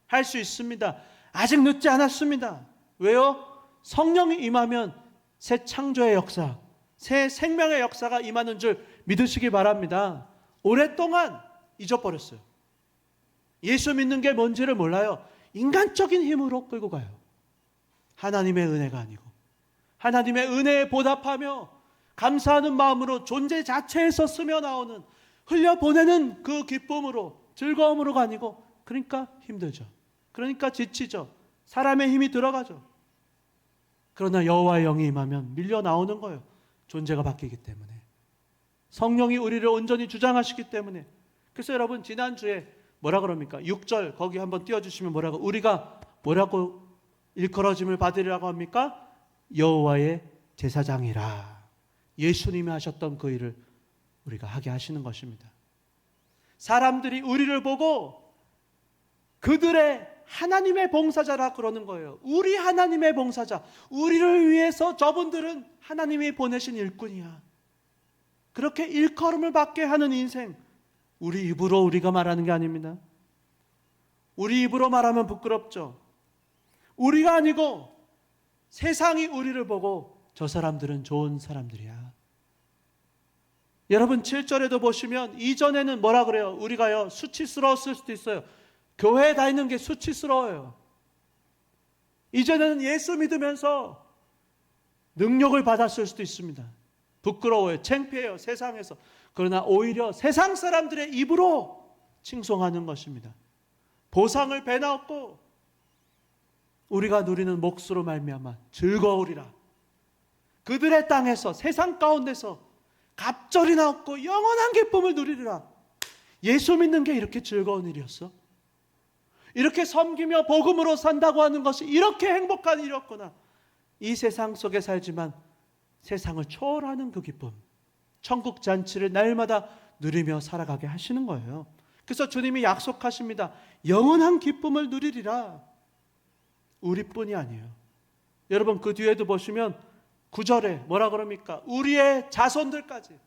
할 수 있습니다. 아직 늦지 않았습니다. 왜요? 성령이 임하면 새 창조의 역사, 새 생명의 역사가 임하는 줄 믿으시기 바랍니다. 오랫동안 잊어버렸어요. 예수 믿는 게 뭔지를 몰라요. 인간적인 힘으로 끌고 가요. 하나님의 은혜가 아니고 하나님의 은혜에 보답하며 감사하는 마음으로 존재 자체에서 스며 나오는, 흘려보내는 그 기쁨으로, 즐거움으로가 아니고, 그러니까 힘들죠. 그러니까 지치죠. 사람의 힘이 들어가죠. 그러나 여호와의 영이 임하면 밀려 나오는 거예요. 존재가 바뀌기 때문에. 성령이 우리를 온전히 주장하시기 때문에. 그래서 여러분 지난주에 뭐라 그럽니까? 6절 거기 한번 띄워주시면 뭐라고? 우리가 뭐라고 일컬어짐을 받으리라고 합니까? 여호와의 제사장이라. 예수님이 하셨던 그 일을 우리가 하게 하시는 것입니다. 사람들이 우리를 보고 그들의 하나님의 봉사자라 그러는 거예요. 우리 하나님의 봉사자, 우리를 위해서 저분들은 하나님이 보내신 일꾼이야. 그렇게 일컬음을 받게 하는 인생, 우리 입으로 우리가 말하는 게 아닙니다. 우리 입으로 말하면 부끄럽죠. 우리가 아니고 세상이 우리를 보고 저 사람들은 좋은 사람들이야. 여러분 7절에도 보시면 이전에는 뭐라 그래요? 우리가요 수치스러웠을 수도 있어요. 교회에 다니는 게 수치스러워요. 이제는 예수 믿으면서 능력을 받았을 수도 있습니다. 부끄러워요. 창피해요. 세상에서. 그러나 오히려 세상 사람들의 입으로 칭송하는 것입니다. 보상을 배나 얻고 우리가 누리는 몫으로 말미암아 즐거우리라. 그들의 땅에서, 세상 가운데서 갑절이나 얻고 영원한 기쁨을 누리리라. 예수 믿는 게 이렇게 즐거운 일이었어? 이렇게 섬기며 복음으로 산다고 하는 것이 이렇게 행복한 일이었구나. 이 세상 속에 살지만 세상을 초월하는 그 기쁨, 천국 잔치를 날마다 누리며 살아가게 하시는 거예요. 그래서 주님이 약속하십니다. 영원한 기쁨을 누리리라. 우리뿐이 아니에요. 여러분 그 뒤에도 보시면 9절에 뭐라 그럽니까? 우리의 자손들까지,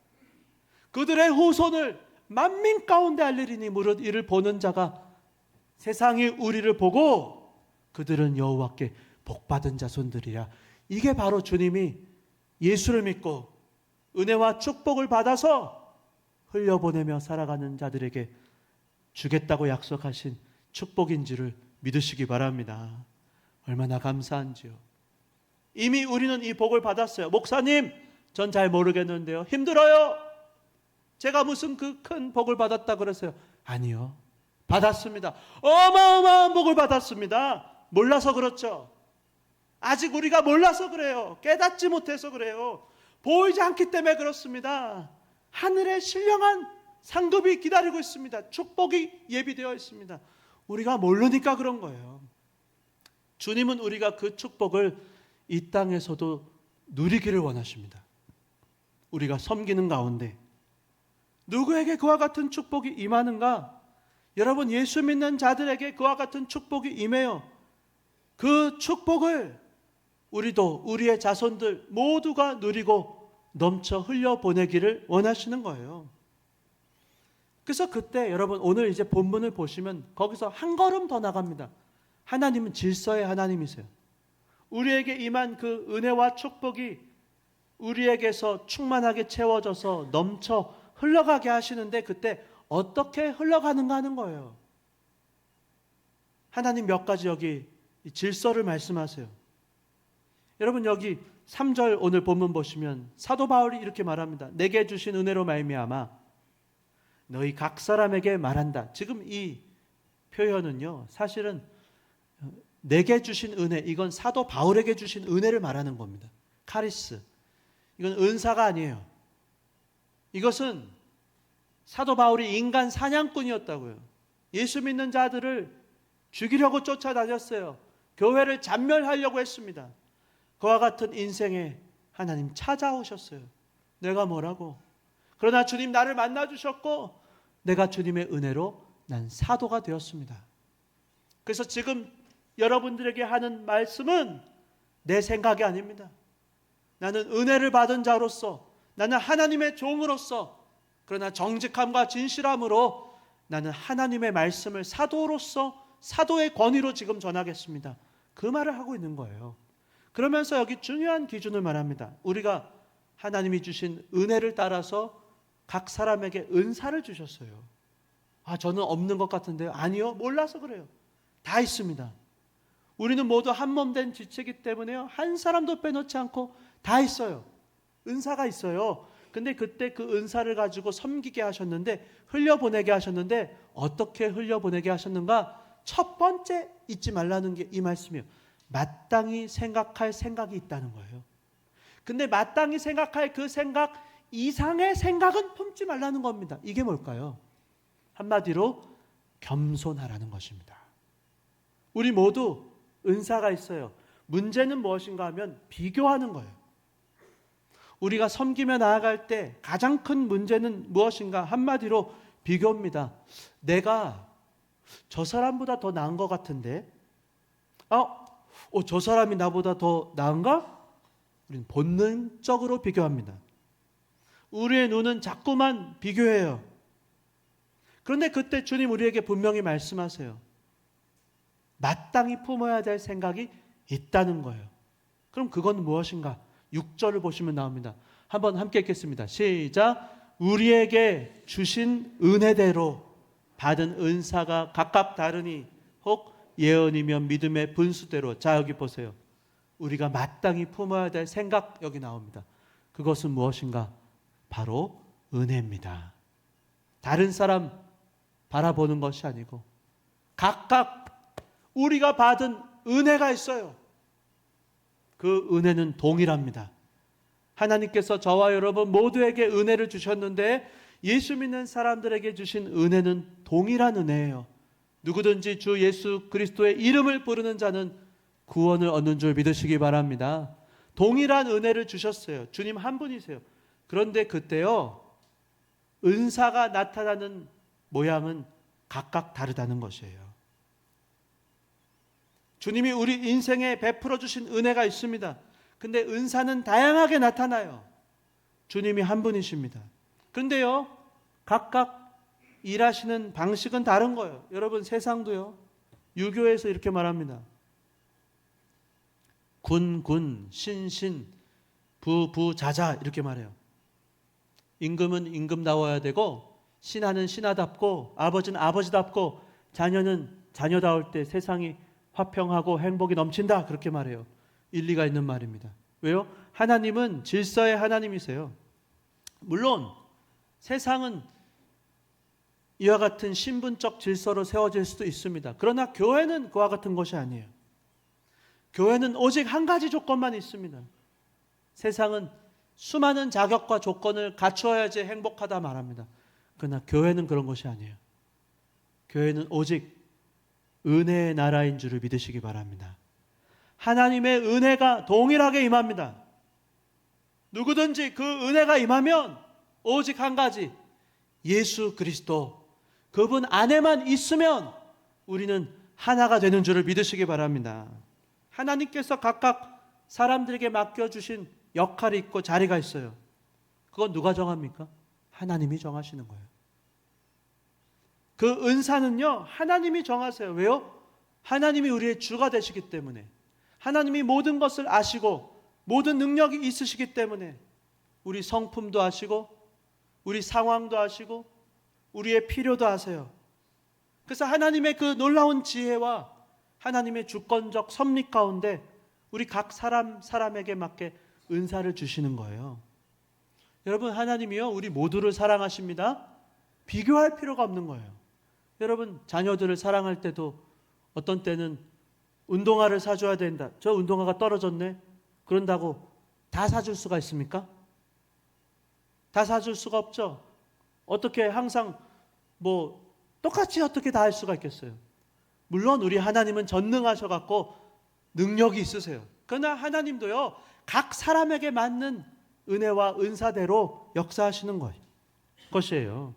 그들의 후손을 만민 가운데 알리리니 무릇 이를 보는 자가 세상이 우리를 보고 그들은 여호와께 복받은 자손들이라. 이게 바로 주님이 예수를 믿고 은혜와 축복을 받아서 흘려보내며 살아가는 자들에게 주겠다고 약속하신 축복인지를 믿으시기 바랍니다. 얼마나 감사한지요. 이미 우리는 이 복을 받았어요. 목사님, 전 잘 모르겠는데요. 힘들어요. 제가 무슨 그 큰 복을 받았다 그랬어요. 아니요. 받았습니다. 어마어마한 복을 받았습니다. 몰라서 그렇죠. 아직 우리가 몰라서 그래요. 깨닫지 못해서 그래요. 보이지 않기 때문에 그렇습니다. 하늘에 신령한 상급이 기다리고 있습니다. 축복이 예비되어 있습니다. 우리가 모르니까 그런 거예요. 주님은 우리가 그 축복을 이 땅에서도 누리기를 원하십니다. 우리가 섬기는 가운데 누구에게 그와 같은 축복이 임하는가? 여러분, 예수 믿는 자들에게 그와 같은 축복이 임해요. 그 축복을 우리도, 우리의 자손들 모두가 누리고 넘쳐 흘려보내기를 원하시는 거예요. 그래서 그때 여러분, 오늘 이제 본문을 보시면 거기서 한 걸음 더 나갑니다. 하나님은 질서의 하나님이세요. 우리에게 임한 그 은혜와 축복이 우리에게서 충만하게 채워져서 넘쳐 흘러가게 하시는데, 그때 어떻게 흘러가는가 하는 거예요. 하나님 몇 가지 여기 질서를 말씀하세요. 여러분, 여기 3절 오늘 본문 보시면 사도 바울이 이렇게 말합니다. 내게 주신 은혜로 말미암아 너희 각 사람에게 말한다. 지금 이 표현은요, 사실은 내게 주신 은혜, 이건 사도 바울에게 주신 은혜를 말하는 겁니다. 카리스, 이건 은사가 아니에요. 이것은 사도 바울이 인간 사냥꾼이었다고요. 예수 믿는 자들을 죽이려고 쫓아다녔어요. 교회를 잔멸하려고 했습니다. 그와 같은 인생에 하나님 찾아오셨어요. 내가 뭐라고? 그러나 주님 나를 만나주셨고 내가 주님의 은혜로 난 사도가 되었습니다. 그래서 지금 여러분들에게 하는 말씀은 내 생각이 아닙니다. 나는 은혜를 받은 자로서, 나는 하나님의 종으로서, 그러나 정직함과 진실함으로 나는 하나님의 말씀을 사도로서 사도의 권위로 지금 전하겠습니다. 그 말을 하고 있는 거예요. 그러면서 여기 중요한 기준을 말합니다. 우리가 하나님이 주신 은혜를 따라서 각 사람에게 은사를 주셨어요. 아, 저는 없는 것 같은데요. 아니요, 몰라서 그래요. 다 있습니다. 우리는 모두 한 몸 된 지체이기 때문에요, 한 사람도 빼놓지 않고 다 있어요. 은사가 있어요. 근데 그때 그 은사를 가지고 섬기게 하셨는데, 흘려보내게 하셨는데, 어떻게 흘려보내게 하셨는가? 첫 번째 잊지 말라는 게 이 말씀이에요. 마땅히 생각할 생각이 있다는 거예요. 근데 마땅히 생각할 그 생각 이상의 생각은 품지 말라는 겁니다. 이게 뭘까요? 한마디로 겸손하라는 것입니다. 우리 모두 은사가 있어요. 문제는 무엇인가 하면 비교하는 거예요. 우리가 섬기며 나아갈 때 가장 큰 문제는 무엇인가? 한마디로 비교입니다. 내가 저 사람보다 더 나은 것 같은데, 저 사람이 나보다 더 나은가? 우리는 본능적으로 비교합니다. 우리의 눈은 자꾸만 비교해요. 그런데 그때 주님 우리에게 분명히 말씀하세요. 마땅히 품어야 될 생각이 있다는 거예요. 그럼 그건 무엇인가? 6절을 보시면 나옵니다. 한번 함께 읽겠습니다. 시작. 우리에게 주신 은혜대로 받은 은사가 각각 다르니 혹 예언이면 믿음의 분수대로. 자, 여기 보세요. 우리가 마땅히 품어야 될 생각 여기 나옵니다. 그것은 무엇인가? 바로 은혜입니다. 다른 사람 바라보는 것이 아니고 각각 우리가 받은 은혜가 있어요. 그 은혜는 동일합니다. 하나님께서 저와 여러분 모두에게 은혜를 주셨는데, 예수 믿는 사람들에게 주신 은혜는 동일한 은혜예요. 누구든지 주 예수 그리스도의 이름을 부르는 자는 구원을 얻는 줄 믿으시기 바랍니다. 동일한 은혜를 주셨어요. 주님 한 분이세요. 그런데 그때요, 은사가 나타나는 모양은 각각 다르다는 것이에요. 주님이 우리 인생에 베풀어 주신 은혜가 있습니다. 근데 은사는 다양하게 나타나요. 주님이 한 분이십니다. 그런데요, 각각 일하시는 방식은 다른 거예요. 여러분, 세상도요, 유교에서 이렇게 말합니다. 군, 신, 부, 자자 이렇게 말해요. 임금은 임금다워야 되고 신하는 신하답고 아버지는 아버지답고 자녀는 자녀다울 때 세상이 화평하고 행복이 넘친다. 그렇게 말해요. 일리가 있는 말입니다. 왜요? 하나님은 질서의 하나님이세요. 물론 세상은 이와 같은 신분적 질서로 세워질 수도 있습니다. 그러나 교회는 그와 같은 것이 아니에요. 교회는 오직 한 가지 조건만 있습니다. 세상은 수많은 자격과 조건을 갖추어야지 행복하다 말합니다. 그러나 교회는 그런 것이 아니에요. 교회는 오직 은혜의 나라인 줄을 믿으시기 바랍니다. 하나님의 은혜가 동일하게 임합니다. 누구든지 그 은혜가 임하면 오직 한 가지, 예수 그리스도, 그분 안에만 있으면 우리는 하나가 되는 줄을 믿으시기 바랍니다. 하나님께서 각각 사람들에게 맡겨주신 역할이 있고 자리가 있어요. 그건 누가 정합니까? 하나님이 정하시는 거예요. 그 은사는요, 하나님이 정하세요. 왜요? 하나님이 우리의 주가 되시기 때문에, 하나님이 모든 것을 아시고 모든 능력이 있으시기 때문에 우리 성품도 아시고 우리 상황도 아시고 우리의 필요도 아세요. 그래서 하나님의 그 놀라운 지혜와 하나님의 주권적 섭리 가운데 우리 각 사람에게 맞게 은사를 주시는 거예요. 여러분, 하나님이요 우리 모두를 사랑하십니다. 비교할 필요가 없는 거예요. 여러분, 자녀들을 사랑할 때도 어떤 때는 운동화를 사줘야 된다. 저 운동화가 떨어졌네. 그런다고 다 사줄 수가 있습니까? 다 사줄 수가 없죠. 어떻게 항상 똑같이 어떻게 다 할 수가 있겠어요. 물론 우리 하나님은 전능하셔갖고 능력이 있으세요. 그러나 하나님도요 각 사람에게 맞는 은혜와 은사대로 역사하시는 것이에요.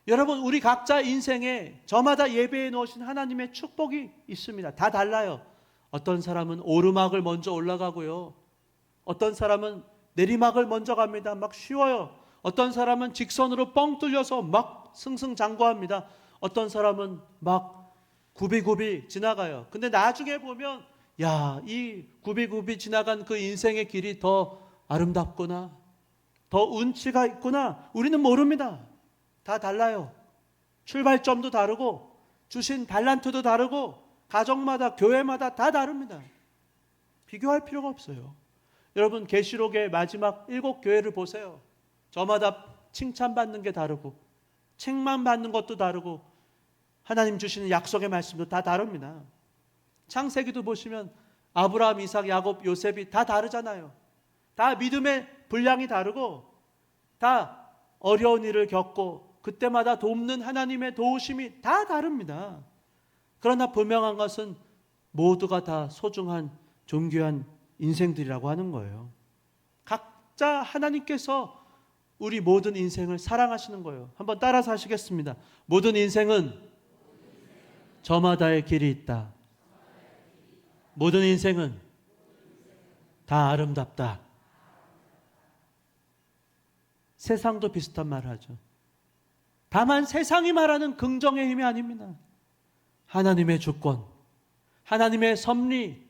여러분, 우리 각자 인생에 저마다 예배해 놓으신 하나님의 축복이 있습니다. 다 달라요. 어떤 사람은 오르막을 먼저 올라가고요. 어떤 사람은 내리막을 먼저 갑니다. 막 쉬워요. 어떤 사람은 직선으로 뻥 뚫려서 막 승승장구합니다. 어떤 사람은 막 굽이굽이 지나가요. 근데 나중에 보면 이 굽이굽이 지나간 그 인생의 길이 더 아름답구나, 더 운치가 있구나, 우리는 모릅니다. 다 달라요. 출발점도 다르고 주신 달란트도 다르고 가정마다 교회마다 다 다릅니다. 비교할 필요가 없어요. 여러분, 계시록의 마지막 7교회를 보세요. 저마다 칭찬받는 게 다르고 책만 받는 것도 다르고 하나님 주시는 약속의 말씀도 다 다릅니다. 창세기도 보시면 아브라함, 이삭, 야곱, 요셉이 다 다르잖아요. 다 믿음의 분량이 다르고 다 어려운 일을 겪고 그때마다 돕는 하나님의 도우심이 다 다릅니다. 그러나 분명한 것은 모두가 다 소중한 존귀한 인생들이라고 하는 거예요. 각자 하나님께서 우리 모든 인생을 사랑하시는 거예요. 한번 따라서 하시겠습니다. 모든 인생은 저마다의 길이 있다. 모든 인생은 다 아름답다. 세상도 비슷한 말을 하죠. 다만 세상이 말하는 긍정의 힘이 아닙니다. 하나님의 주권, 하나님의 섭리,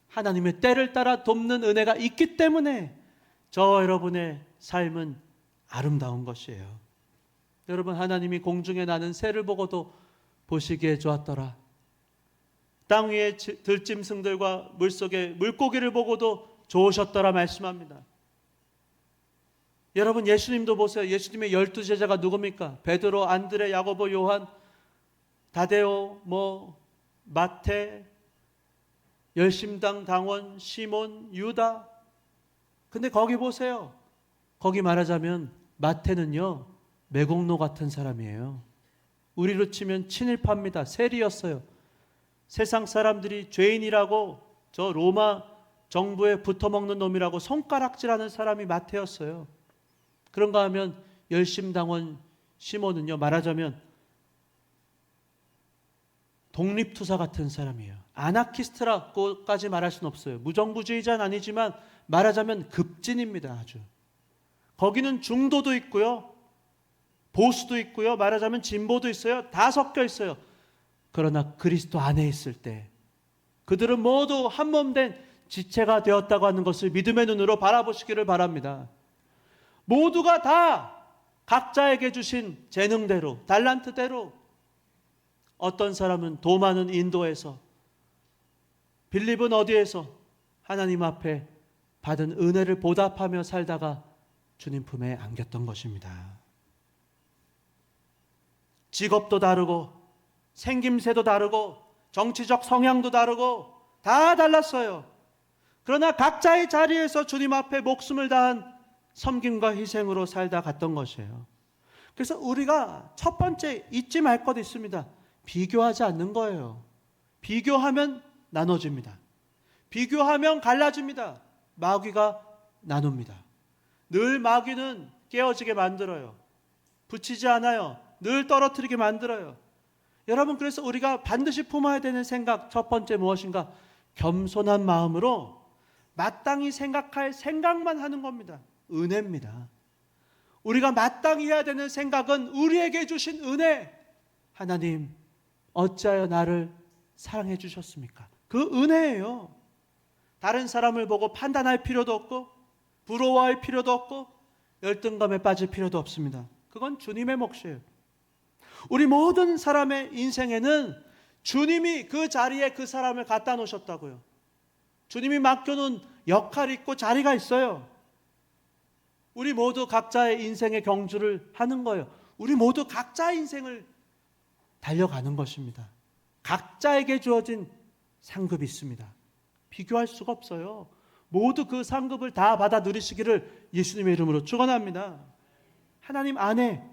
하나님의 때를 따라 돕는 은혜가 있기 때문에 저 여러분의 삶은 아름다운 것이에요. 여러분, 하나님이 공중에 나는 새를 보고도 보시기에 좋았더라. 땅 위의 들짐승들과 물속의 물고기를 보고도 좋으셨더라 말씀합니다. 여러분, 예수님도 보세요. 예수님의 12제자가 누굽니까? 베드로, 안드레, 야고보, 요한, 다데오, 마태, 열심당 당원, 시몬, 유다. 근데 거기 보세요. 거기 말하자면 마태는요 매국노 같은 사람이에요. 우리로 치면 친일파입니다. 세리였어요. 세상 사람들이 죄인이라고 저 로마 정부에 붙어먹는 놈이라고 손가락질하는 사람이 마태였어요. 그런가 하면 열심당원 시몬은요 말하자면 독립투사 같은 사람이에요. 아나키스트라고까지 말할 수는 없어요. 무정부주의자는 아니지만 말하자면 급진입니다. 아주. 거기는 중도도 있고요, 보수도 있고요, 말하자면 진보도 있어요. 다 섞여 있어요. 그러나 그리스도 안에 있을 때 그들은 모두 한몸된 지체가 되었다고 하는 것을 믿음의 눈으로 바라보시기를 바랍니다. 모두가 다 각자에게 주신 재능대로, 달란트대로, 어떤 사람은 도 많은 인도에서, 빌립은 어디에서 하나님 앞에 받은 은혜를 보답하며 살다가 주님 품에 안겼던 것입니다. 직업도 다르고 생김새도 다르고 정치적 성향도 다르고 다 달랐어요. 그러나 각자의 자리에서 주님 앞에 목숨을 다한 섬김과 희생으로 살다 갔던 것이에요. 그래서 우리가 첫 번째 잊지 말 것 있습니다. 비교하지 않는 거예요. 비교하면 나눠집니다. 비교하면 갈라집니다. 마귀가 나눕니다. 늘 마귀는 깨어지게 만들어요. 붙이지 않아요. 늘 떨어뜨리게 만들어요. 여러분, 그래서 우리가 반드시 품어야 되는 생각, 첫 번째 무엇인가? 겸손한 마음으로 마땅히 생각할 생각만 하는 겁니다. 은혜입니다. 우리가 마땅히 해야 되는 생각은 우리에게 주신 은혜. 하나님, 어찌하여 나를 사랑해 주셨습니까? 그 은혜예요. 다른 사람을 보고 판단할 필요도 없고 부러워할 필요도 없고 열등감에 빠질 필요도 없습니다. 그건 주님의 몫이에요. 우리 모든 사람의 인생에는 주님이 그 자리에 그 사람을 갖다 놓으셨다고요. 주님이 맡겨놓은 역할이 있고 자리가 있어요. 우리 모두 각자의 인생의 경주를 하는 거예요. 우리 모두 각자의 인생을 달려가는 것입니다. 각자에게 주어진 상급이 있습니다. 비교할 수가 없어요. 모두 그 상급을 다 받아 누리시기를 예수님의 이름으로 축원합니다. 하나님 안에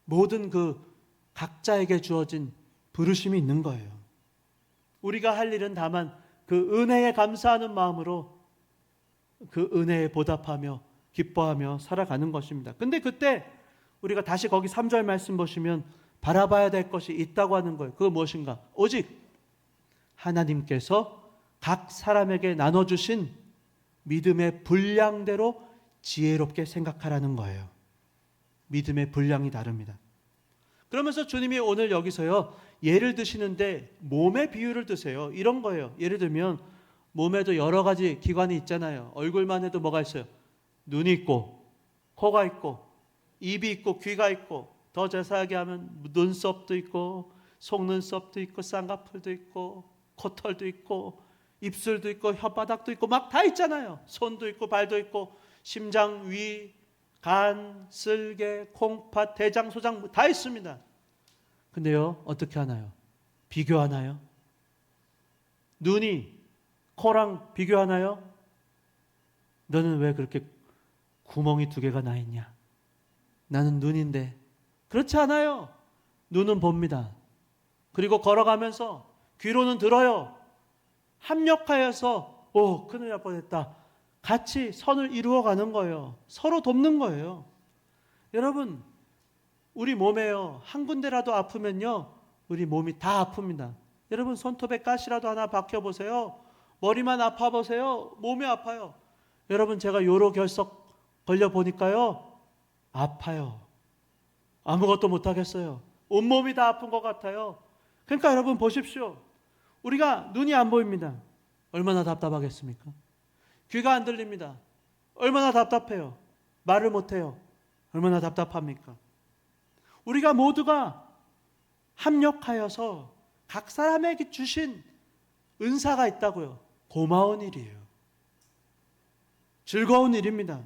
모든 그 각자에게 주어진 부르심이 있는 거예요. 우리가 할 일은 다만 그 은혜에 감사하는 마음으로 그 은혜에 보답하며 기뻐하며 살아가는 것입니다. 근데 그때 우리가 다시 거기 3절 말씀 보시면 바라봐야 될 것이 있다고 하는 거예요. 그거 무엇인가? 오직 하나님께서 각 사람에게 나눠주신 믿음의 분량대로 지혜롭게 생각하라는 거예요. 믿음의 분량이 다릅니다. 그러면서 주님이 오늘 여기서요, 예를 드시는데 몸의 비유를 드세요. 이런 거예요. 예를 들면 몸에도 여러 가지 기관이 있잖아요. 얼굴만 해도 뭐가 있어요? 눈이 있고 코가 있고 입이 있고 귀가 있고, 더 자세하게 하면 눈썹도 있고 속눈썹도 있고 쌍꺼풀도 있고 코털도 있고 입술도 있고 혓바닥도 있고 막 다 있잖아요. 손도 있고 발도 있고 심장, 위, 간, 쓸개, 콩팥, 대장, 소장 다 있습니다. 근데요, 어떻게 하나요? 비교하나요? 눈이 코랑 비교하나요? 너는 왜 그렇게 구멍이 2개가 나 있냐? 나는 눈인데. 그렇지 않아요. 눈은 봅니다. 그리고 걸어가면서 귀로는 들어요. 합력하여서 큰일 날 뻔했다. 같이 선을 이루어가는 거예요. 서로 돕는 거예요. 여러분, 우리 몸에요, 한 군데라도 아프면요, 우리 몸이 다 아픕니다. 여러분, 손톱에 가시라도 하나 박혀보세요. 머리만 아파보세요. 몸이 아파요. 여러분, 제가 요로결석 걸려보니까요, 아파요. 아무것도 못하겠어요. 온몸이 다 아픈 것 같아요. 그러니까 여러분 보십시오. 우리가 눈이 안 보입니다. 얼마나 답답하겠습니까? 귀가 안 들립니다. 얼마나 답답해요. 말을 못해요. 얼마나 답답합니까? 우리가 모두가 합력하여서 각 사람에게 주신 은사가 있다고요. 고마운 일이에요. 즐거운 일입니다.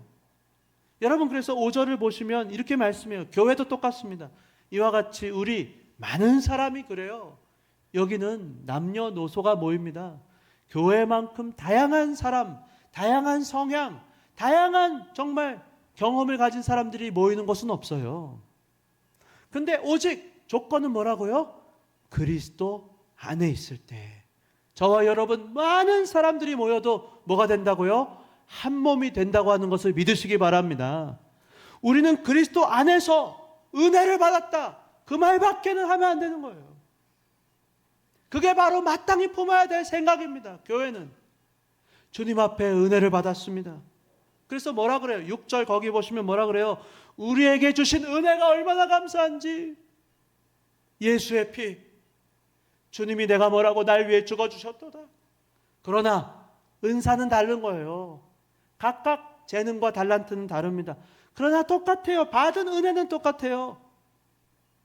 여러분, 그래서 5절을 보시면 이렇게 말씀해요. 교회도 똑같습니다. 이와 같이 우리 많은 사람이 그래요. 여기는 남녀노소가 모입니다. 교회만큼 다양한 사람, 다양한 성향, 다양한 정말 경험을 가진 사람들이 모이는 곳은 없어요. 근데 오직 조건은 뭐라고요? 그리스도 안에 있을 때 저와 여러분 많은 사람들이 모여도 뭐가 된다고요? 한 몸이 된다고 하는 것을 믿으시기 바랍니다. 우리는 그리스도 안에서 은혜를 받았다. 그 말밖에는 하면 안 되는 거예요. 그게 바로 마땅히 품어야 될 생각입니다. 교회는 주님 앞에 은혜를 받았습니다. 그래서 뭐라 그래요? 6절 거기 보시면 뭐라 그래요? 우리에게 주신 은혜가 얼마나 감사한지. 예수의 피, 주님이 내가 뭐라고 날 위해 죽어주셨도다. 그러나 은사는 다른 거예요. 각각 재능과 달란트는 다릅니다. 그러나 똑같아요. 받은 은혜는 똑같아요.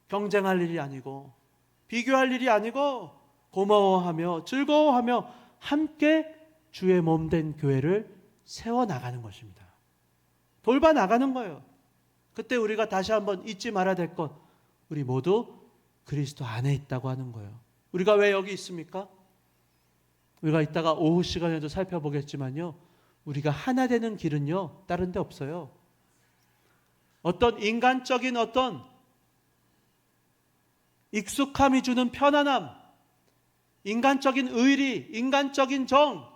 경쟁할 일이 아니고 비교할 일이 아니고 고마워하며 즐거워하며 함께 주의 몸 된 교회를 세워나가는 것입니다. 돌봐 나가는 거예요. 그때 우리가 다시 한번 잊지 말아야 될 것, 우리 모두 그리스도 안에 있다고 하는 거예요. 우리가 왜 여기 있습니까? 우리가 이따가 오후 시간에도 살펴보겠지만요, 우리가 하나 되는 길은요 다른 데 없어요. 어떤 인간적인 어떤 익숙함이 주는 편안함, 인간적인 의리, 인간적인 정,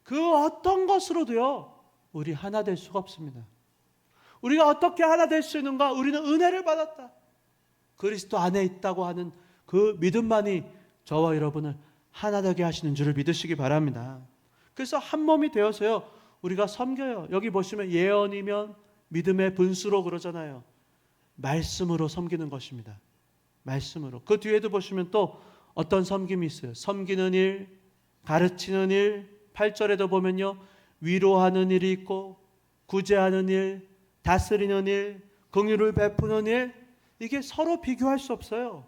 그 어떤 것으로도요 우리 하나 될 수가 없습니다. 우리가 어떻게 하나 될 수 있는가? 우리는 은혜를 받았다, 그리스도 안에 있다고 하는 그 믿음만이 저와 여러분을 하나 되게 하시는 줄을 믿으시기 바랍니다. 그래서 한 몸이 되어서요 우리가 섬겨요. 여기 보시면 예언이면 믿음의 분수로 그러잖아요. 말씀으로 섬기는 것입니다. 말씀으로. 그 뒤에도 보시면 또 어떤 섬김이 있어요. 섬기는 일, 가르치는 일, 8절에도 보면요 위로하는 일이 있고 구제하는 일, 다스리는 일, 긍휼을 베푸는 일, 이게 서로 비교할 수 없어요.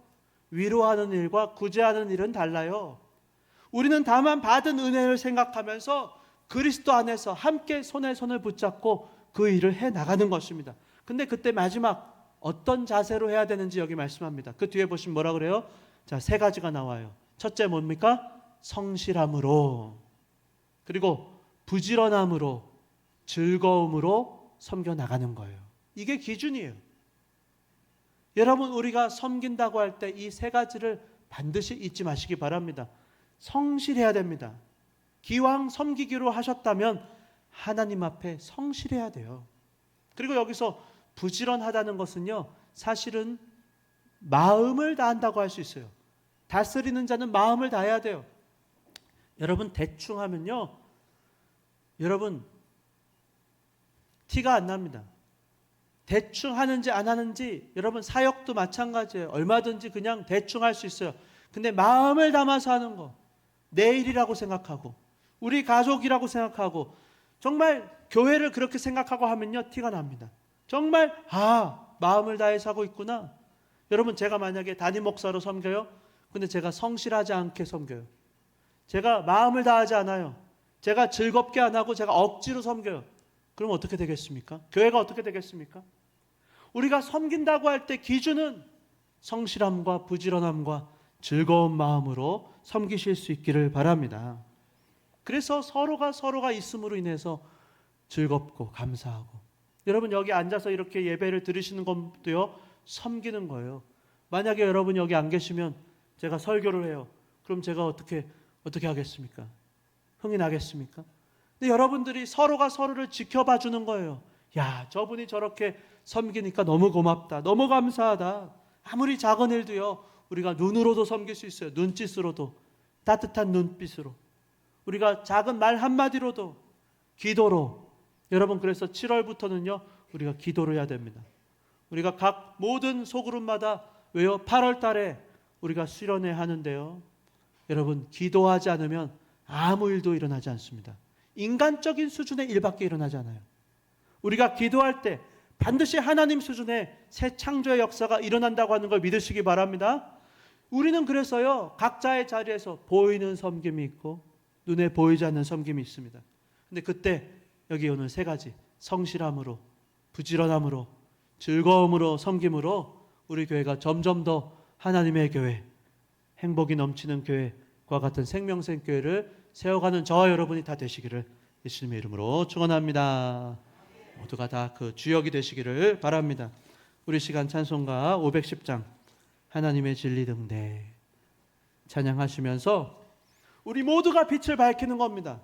위로하는 일과 구제하는 일은 달라요. 우리는 다만 받은 은혜를 생각하면서 그리스도 안에서 함께 손에 손을 붙잡고 그 일을 해 나가는 것입니다. 근데 그때 마지막 어떤 자세로 해야 되는지 여기 말씀합니다. 그 뒤에 보시면 뭐라 그래요? 자, 세 가지가 나와요. 첫째 뭡니까? 성실함으로, 그리고 부지런함으로, 즐거움으로 섬겨 나가는 거예요. 이게 기준이에요. 여러분, 우리가 섬긴다고 할 때 이 세 가지를 반드시 잊지 마시기 바랍니다. 성실해야 됩니다. 기왕 섬기기로 하셨다면 하나님 앞에 성실해야 돼요. 그리고 여기서 부지런하다는 것은요 사실은 마음을 다한다고 할 수 있어요. 다스리는 자는 마음을 다해야 돼요. 여러분, 대충 하면요 여러분 티가 안 납니다. 대충 하는지 안 하는지, 여러분 사역도 마찬가지예요. 얼마든지 그냥 대충 할 수 있어요. 근데 마음을 담아서 하는 거, 내 일이라고 생각하고 우리 가족이라고 생각하고 정말 교회를 그렇게 생각하고 하면요 티가 납니다. 정말 마음을 다해서 하고 있구나. 여러분, 제가 만약에 담임 목사로 섬겨요. 근데 제가 성실하지 않게 섬겨요. 제가 마음을 다하지 않아요. 제가 즐겁게 안 하고 제가 억지로 섬겨요. 그럼 어떻게 되겠습니까? 교회가 어떻게 되겠습니까? 우리가 섬긴다고 할 때 기준은 성실함과 부지런함과 즐거운 마음으로 섬기실 수 있기를 바랍니다. 그래서 서로가 있음으로 인해서 즐겁고 감사하고, 여러분 여기 앉아서 이렇게 예배를 드리시는 것도요 섬기는 거예요. 만약에 여러분 여기 안 계시면 제가 설교를 해요. 그럼 제가 어떻게 하겠습니까? 흥이 나겠습니까? 근데 여러분들이 서로가 서로를 지켜봐 주는 거예요. 야, 저분이 저렇게 섬기니까 너무 고맙다, 너무 감사하다. 아무리 작은 일도요 우리가 눈으로도 섬길 수 있어요. 눈짓으로도, 따뜻한 눈빛으로, 우리가 작은 말 한마디로도, 기도로. 여러분, 그래서 7월부터는요 우리가 기도를 해야 됩니다. 우리가 각 모든 소그룹마다 왜요? 8월 달에 우리가 수련회 하는데요, 여러분 기도하지 않으면 아무 일도 일어나지 않습니다. 인간적인 수준의 일밖에 일어나지 않아요. 우리가 기도할 때 반드시 하나님 수준의 새 창조의 역사가 일어난다고 하는 걸 믿으시기 바랍니다. 우리는 그래서요 각자의 자리에서 보이는 섬김이 있고 눈에 보이지 않는 섬김이 있습니다. 근데 그때 여기 오늘 세 가지, 성실함으로, 부지런함으로, 즐거움으로, 섬김으로 우리 교회가 점점 더 하나님의 교회, 행복이 넘치는 교회와 같은 생명생 교회를 세워가는 저와 여러분이 다 되시기를 예수님의 이름으로 축원합니다. 모두가 다 그 주역이 되시기를 바랍니다. 우리 시간 찬송가 510장 하나님의 진리 등대 찬양하시면서 우리 모두가 빛을 밝히는 겁니다.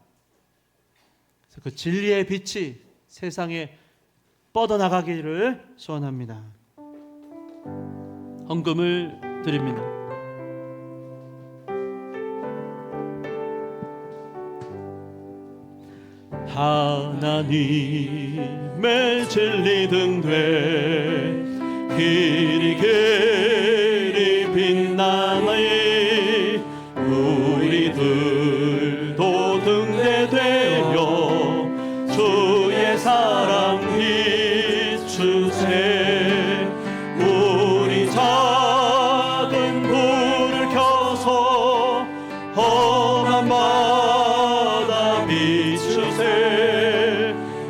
그래서 그 진리의 빛이 세상에 뻗어나가기를 소원합니다. 헌금을 드립니다. 하나님의 진리 등대 길이 빛나니 우리들도 등대되어 주의 사 험한 바다 비추세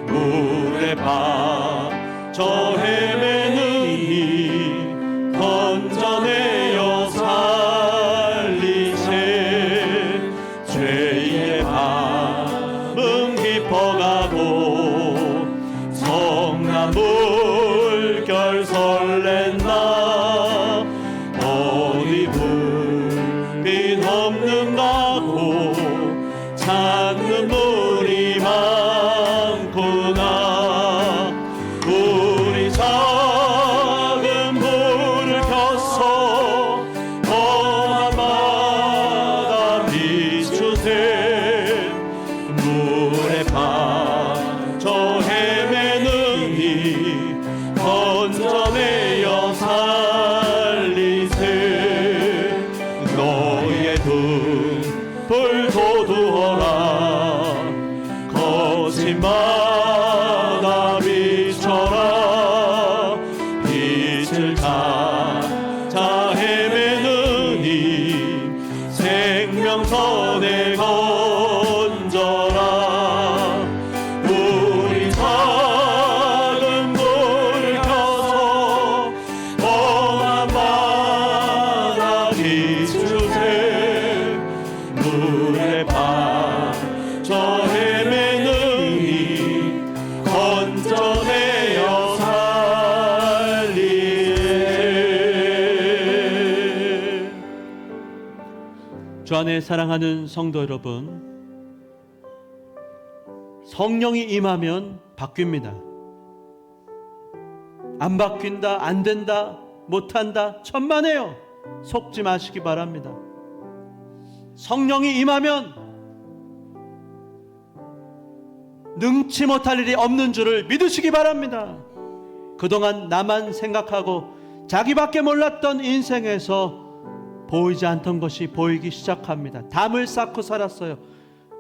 물에 빠져 헤매는 이 건져내어 살리세 죄의 밤은 깊어가고 성난 물결 설렌다 어디 불빛 없는가고 찾는 물이 많구나 우리 작은 불을 켜서 험한 바다 비추세 물에 빠져 헤매는 이 건져내어 살리세 너의 등불 도두어라 거친 바다 비춰라 빛을 찾아 헤매는 이 생명선에 건져라 우리 작은 불을 켜서 험한 바다 비추세 물에 빠져 헤매는 이 건져내어 살리세 주 안에 사랑하는 성도 여러분, 성령이 임하면 바뀝니다. 안 바뀐다, 안 된다, 못한다, 천만에요. 속지 마시기 바랍니다. 성령이 임하면 능치 못할 일이 없는 줄을 믿으시기 바랍니다. 그동안 나만 생각하고 자기밖에 몰랐던 인생에서 보이지 않던 것이 보이기 시작합니다. 담을 쌓고 살았어요.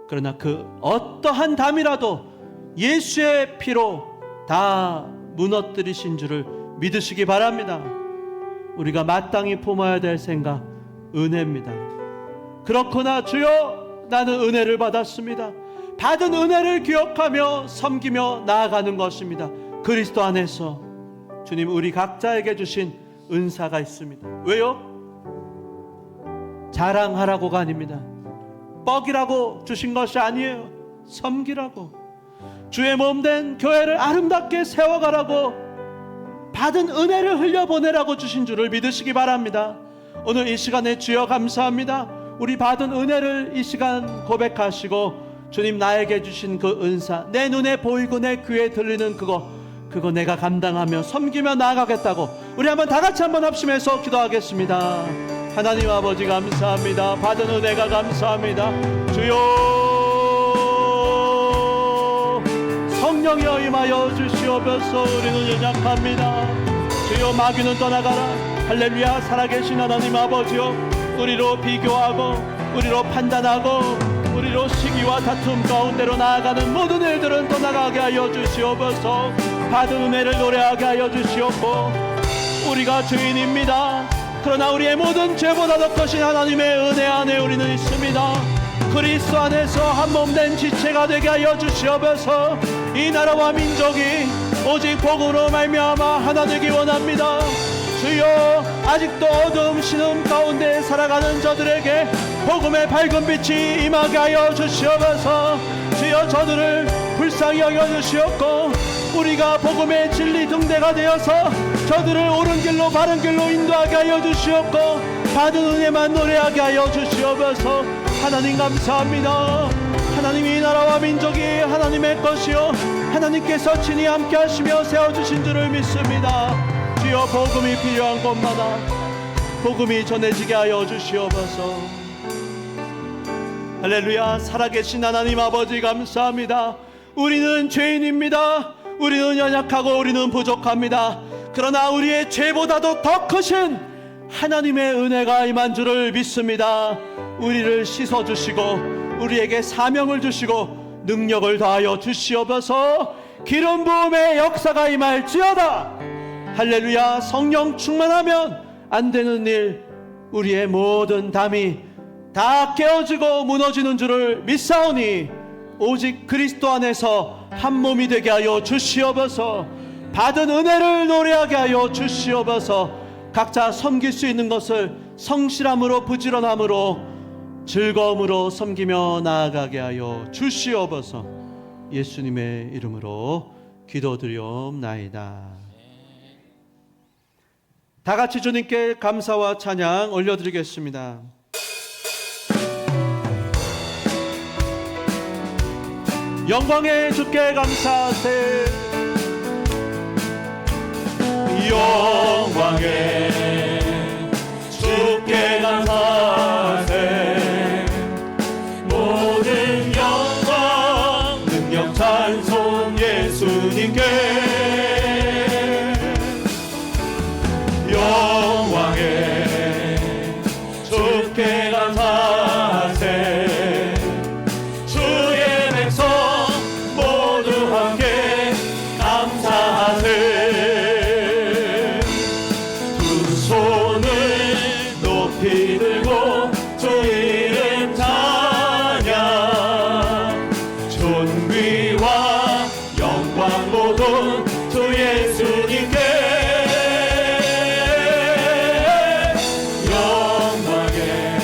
그러나 그 어떠한 담이라도 예수의 피로 다 무너뜨리신 줄을 믿으시기 바랍니다. 우리가 마땅히 품어야 될 생각, 은혜입니다. 그렇구나 주여, 나는 은혜를 받았습니다. 받은 은혜를 기억하며 섬기며 나아가는 것입니다. 그리스도 안에서 주님 우리 각자에게 주신 은사가 있습니다. 왜요? 자랑하라고가 아닙니다. 뻑이라고 주신 것이 아니에요. 섬기라고, 주의 몸된 교회를 아름답게 세워가라고, 받은 은혜를 흘려보내라고 주신 줄을 믿으시기 바랍니다. 오늘 이 시간에 주여 감사합니다. 우리 받은 은혜를 이 시간 고백하시고, 주님 나에게 주신 그 은사, 내 눈에 보이고 내 귀에 들리는 그거 내가 감당하며 섬기며 나아가겠다고 우리 한번 다 같이 한번 합심해서 기도하겠습니다. 하나님 아버지 감사합니다. 받은 은혜가 감사합니다. 주여 성령이여 임하여 주시옵소서. 우리는 연약합니다. 주여 마귀는 떠나가라. 할렐루야. 살아계신 하나님 아버지여, 우리로 비교하고 우리로 판단하고 우리로 시기와 다툼 가운데로 나아가는 모든 일들은 떠나가게 하여 주시옵소서. 받은 은혜를 노래하게 하여 주시옵고, 우리가 주인입니다. 그러나 우리의 모든 죄보다 더 크신 하나님의 은혜 안에 우리는 있습니다. 그리스도 안에서 한 몸된 지체가 되게 하여 주시옵소서. 이 나라와 민족이 오직 복음으로 말미암아 하나 되기 원합니다. 주여 아직도 어두움 신음 가운데 살아가는 저들에게 복음의 밝은 빛이 임하게 하여 주시옵소서. 주여 저들을 불쌍히 여겨주시옵고, 우리가 복음의 진리 등대가 되어서 저들을 옳은 길로 바른 길로 인도하게 하여 주시옵고, 받은 은혜만 노래하게 하여 주시옵소서. 하나님 감사합니다. 하나님 이 나라와 민족이 하나님의 것이요 하나님께서 친히 함께 하시며 세워주신 줄을 믿습니다. 주여 복음이 필요한 곳마다 복음이 전해지게 하여 주시옵소서. 할렐루야. 살아계신 하나님 아버지 감사합니다. 우리는 죄인입니다. 우리는 연약하고 우리는 부족합니다. 그러나 우리의 죄보다도 더 크신 하나님의 은혜가 임한 줄을 믿습니다. 우리를 씻어주시고 우리에게 사명을 주시고 능력을 더하여 주시옵소서. 기름 부음의 역사가 임할지어다. 할렐루야. 성령 충만하면 안 되는 일, 우리의 모든 담이 다 깨어지고 무너지는 줄을 믿사오니 오직 그리스도 안에서 한 몸이 되게 하여 주시옵소서. 받은 은혜를 노래하게 하여 주시옵소서. 각자 섬길 수 있는 것을 성실함으로 부지런함으로 즐거움으로 섬기며 나아가게 하여 주시옵소서. 예수님의 이름으로 기도드리옵나이다. 다 같이 주님께 감사와 찬양 올려드리겠습니다. 영광의 주께 감사하세. 영광의 주께 감사하세. 모든 영광 능력 찬송 예수님께. 영광의 주께 감사하세. 주의 백성 모두 함께 감사하세. 높이 들고 주 이름 찬양. 존귀와 영광 모두 주 예수님께. 영광에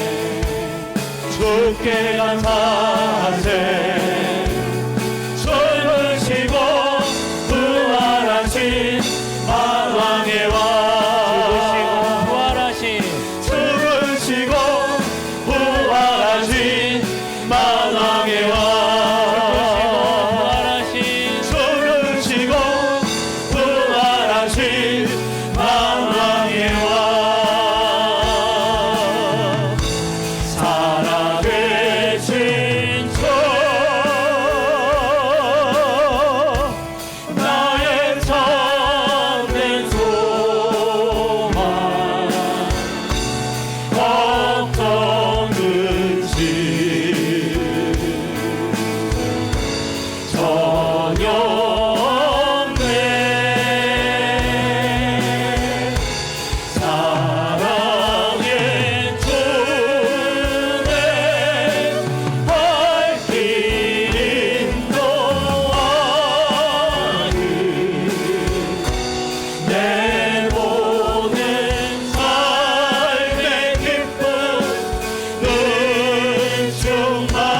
주께 감사하세. 젊으시고 부활하신 만왕의 왕. 만왕의 왕. 죽으시고 부활하신 만왕의 왕. 살아계신 주 나의 참된 소망. 걱정 근심 전혀 없네. 사랑의 주내 발길 인도하니 내 모든 삶의 기쁨 늘 충만하네.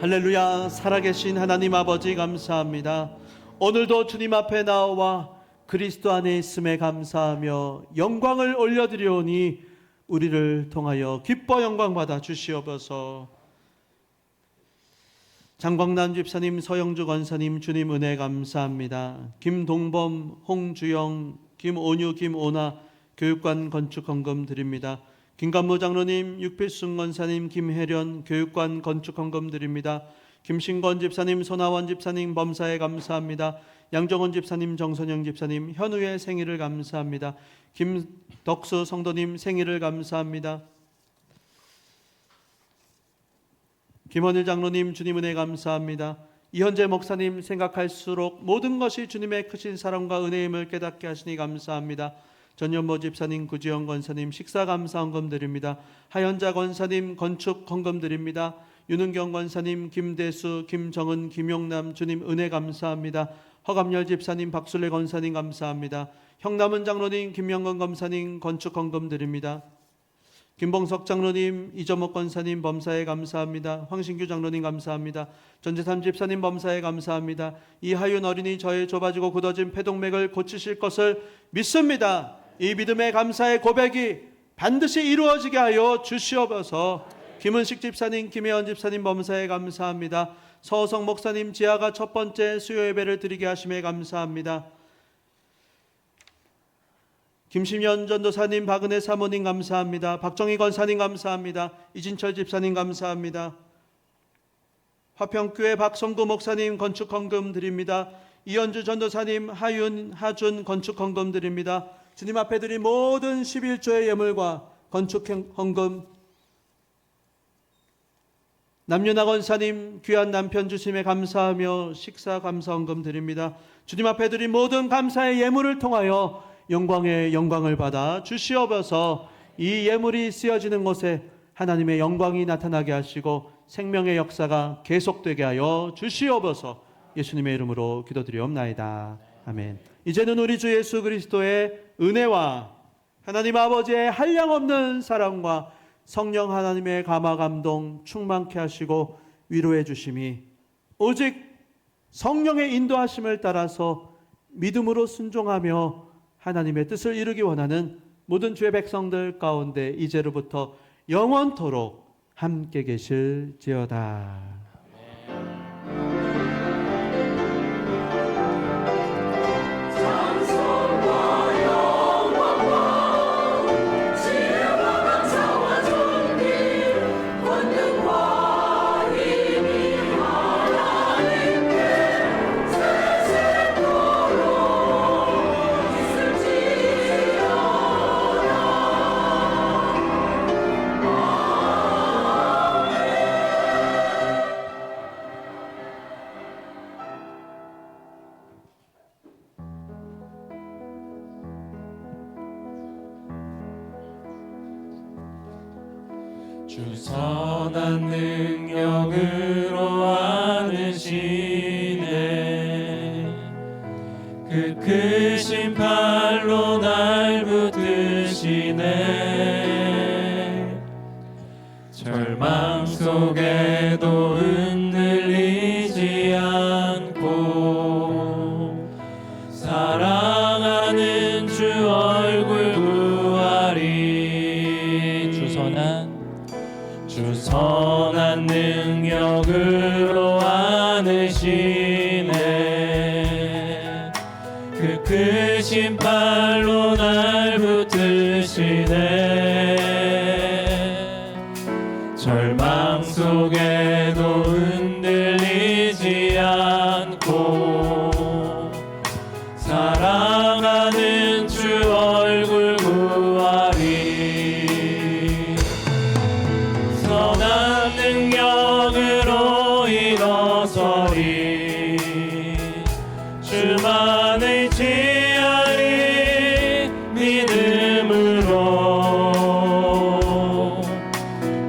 할렐루야. 살아계신 하나님 아버지 감사합니다. 오늘도 주님 앞에 나와 그리스도 안에 있음에 감사하며 영광을 올려드리오니 우리를 통하여 기뻐 영광 받아 주시옵소서. 장광남 집사님, 서영주 권사님 주님 은혜 감사합니다. 김동범, 홍주영, 김온유, 김오나 교육관 건축 헌금 드립니다. 김관무 장로님, 육필순 권사님, 김혜련 교육관 건축 헌금 드립니다. 김신건 집사님, 손하원 집사님 범사에 감사합니다. 양정원 집사님, 정선영 집사님 현우의 생일을 감사합니다. 김덕수 성도님 생일을 감사합니다. 김원일 장로님 주님 은혜 감사합니다. 이현재 목사님 생각할수록 모든 것이 주님의 크신 사랑과 은혜임을 깨닫게 하시니 감사합니다. 전현모 집사님, 구지영 권사님 식사 감사 헌금 드립니다. 하연자 권사님 건축 헌금 드립니다. 윤은경 권사님, 김대수, 김정은, 김용남 주님 은혜 감사합니다. 허감열 집사님, 박술래 권사님 감사합니다. 형남은 장로님, 김영건 검사님 건축 헌금 드립니다. 김봉석 장로님, 이정목 권사님 범사에 감사합니다. 황신규 장로님 감사합니다. 전재삼 집사님 범사에 감사합니다. 이하윤 어린이 저의 좁아지고 굳어진 폐동맥을 고치실 것을 믿습니다. 이 믿음의 감사의 고백이 반드시 이루어지게 하여 주시옵소서. 김은식 집사님, 김혜원 집사님 범사에 감사합니다. 서성 목사님 지하가 첫 번째 수요 예배를 드리게 하심에 감사합니다. 김심연 전도사님, 박은혜 사모님 감사합니다. 박정희 권사님 감사합니다. 이진철 집사님 감사합니다. 화평교회 박성구 목사님 건축 헌금 드립니다. 이현주 전도사님, 하윤, 하준 건축 헌금 드립니다. 주님 앞에 드린 모든 11조의 예물과 건축 헌금 남윤아 권사님 귀한 남편 주심에 감사하며 식사 감사헌금 드립니다. 주님 앞에 드린 모든 감사의 예물을 통하여 영광의 영광을 받아 주시옵소서. 이 예물이 쓰여지는 곳에 하나님의 영광이 나타나게 하시고 생명의 역사가 계속되게 하여 주시옵소서. 예수님의 이름으로 기도드리옵나이다. 아멘. 이제는 우리 주 예수 그리스도의 은혜와 하나님 아버지의 한량없는 사랑과 성령 하나님의 감화 감동 충만케 하시고 위로해 주심이 오직 성령의 인도하심을 따라서 믿음으로 순종하며 하나님의 뜻을 이루기 원하는 모든 주의 백성들 가운데 이제로부터 영원토록 함께 계실지어다. 주 선한 능력으로 안으시네 그 크신 팔로 날 붙드시네 절망 속에도 흔들리지 않고 사랑하는 주 얼굴 구하리 주 선한 능력으로 안으시네 그 크신 팔로 날 붙드시네 절망 속에도 흔들리지 않고 사랑하는 주 얼굴 구하리 선한 능력으로 일어서리 주만 의지하리 믿음으로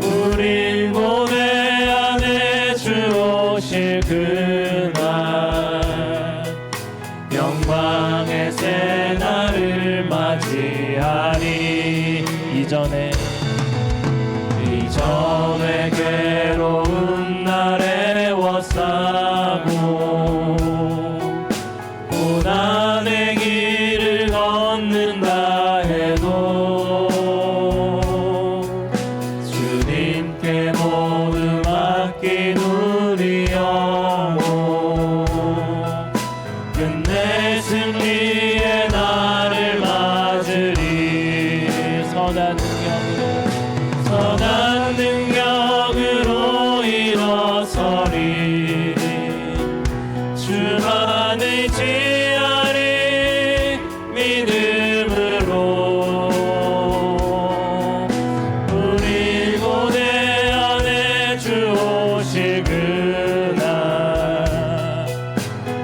우린 고대 안에 주 오실 그날 영광의 새날을 맞이하리 이전에 괴로운 날에 워싸고 고난의 길을 걷는다 해도 주님께 모두 맡긴 우리 영혼 끝내 승리의 날을 맞으리 선한 능력으로 일어서리 주만 의지하리 믿음으로 우리 고대 안에 주 오실 그날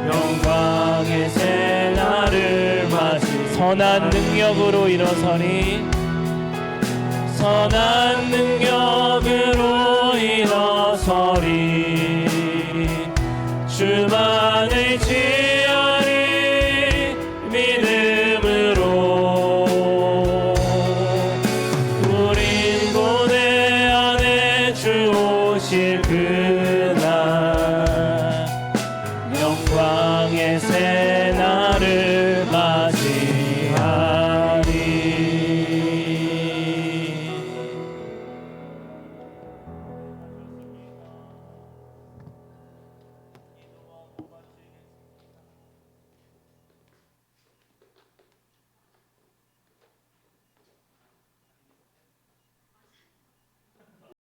영광의 새날을 맞이 선한 능력으로 일어서리 선한 능력으로 일어서리 주만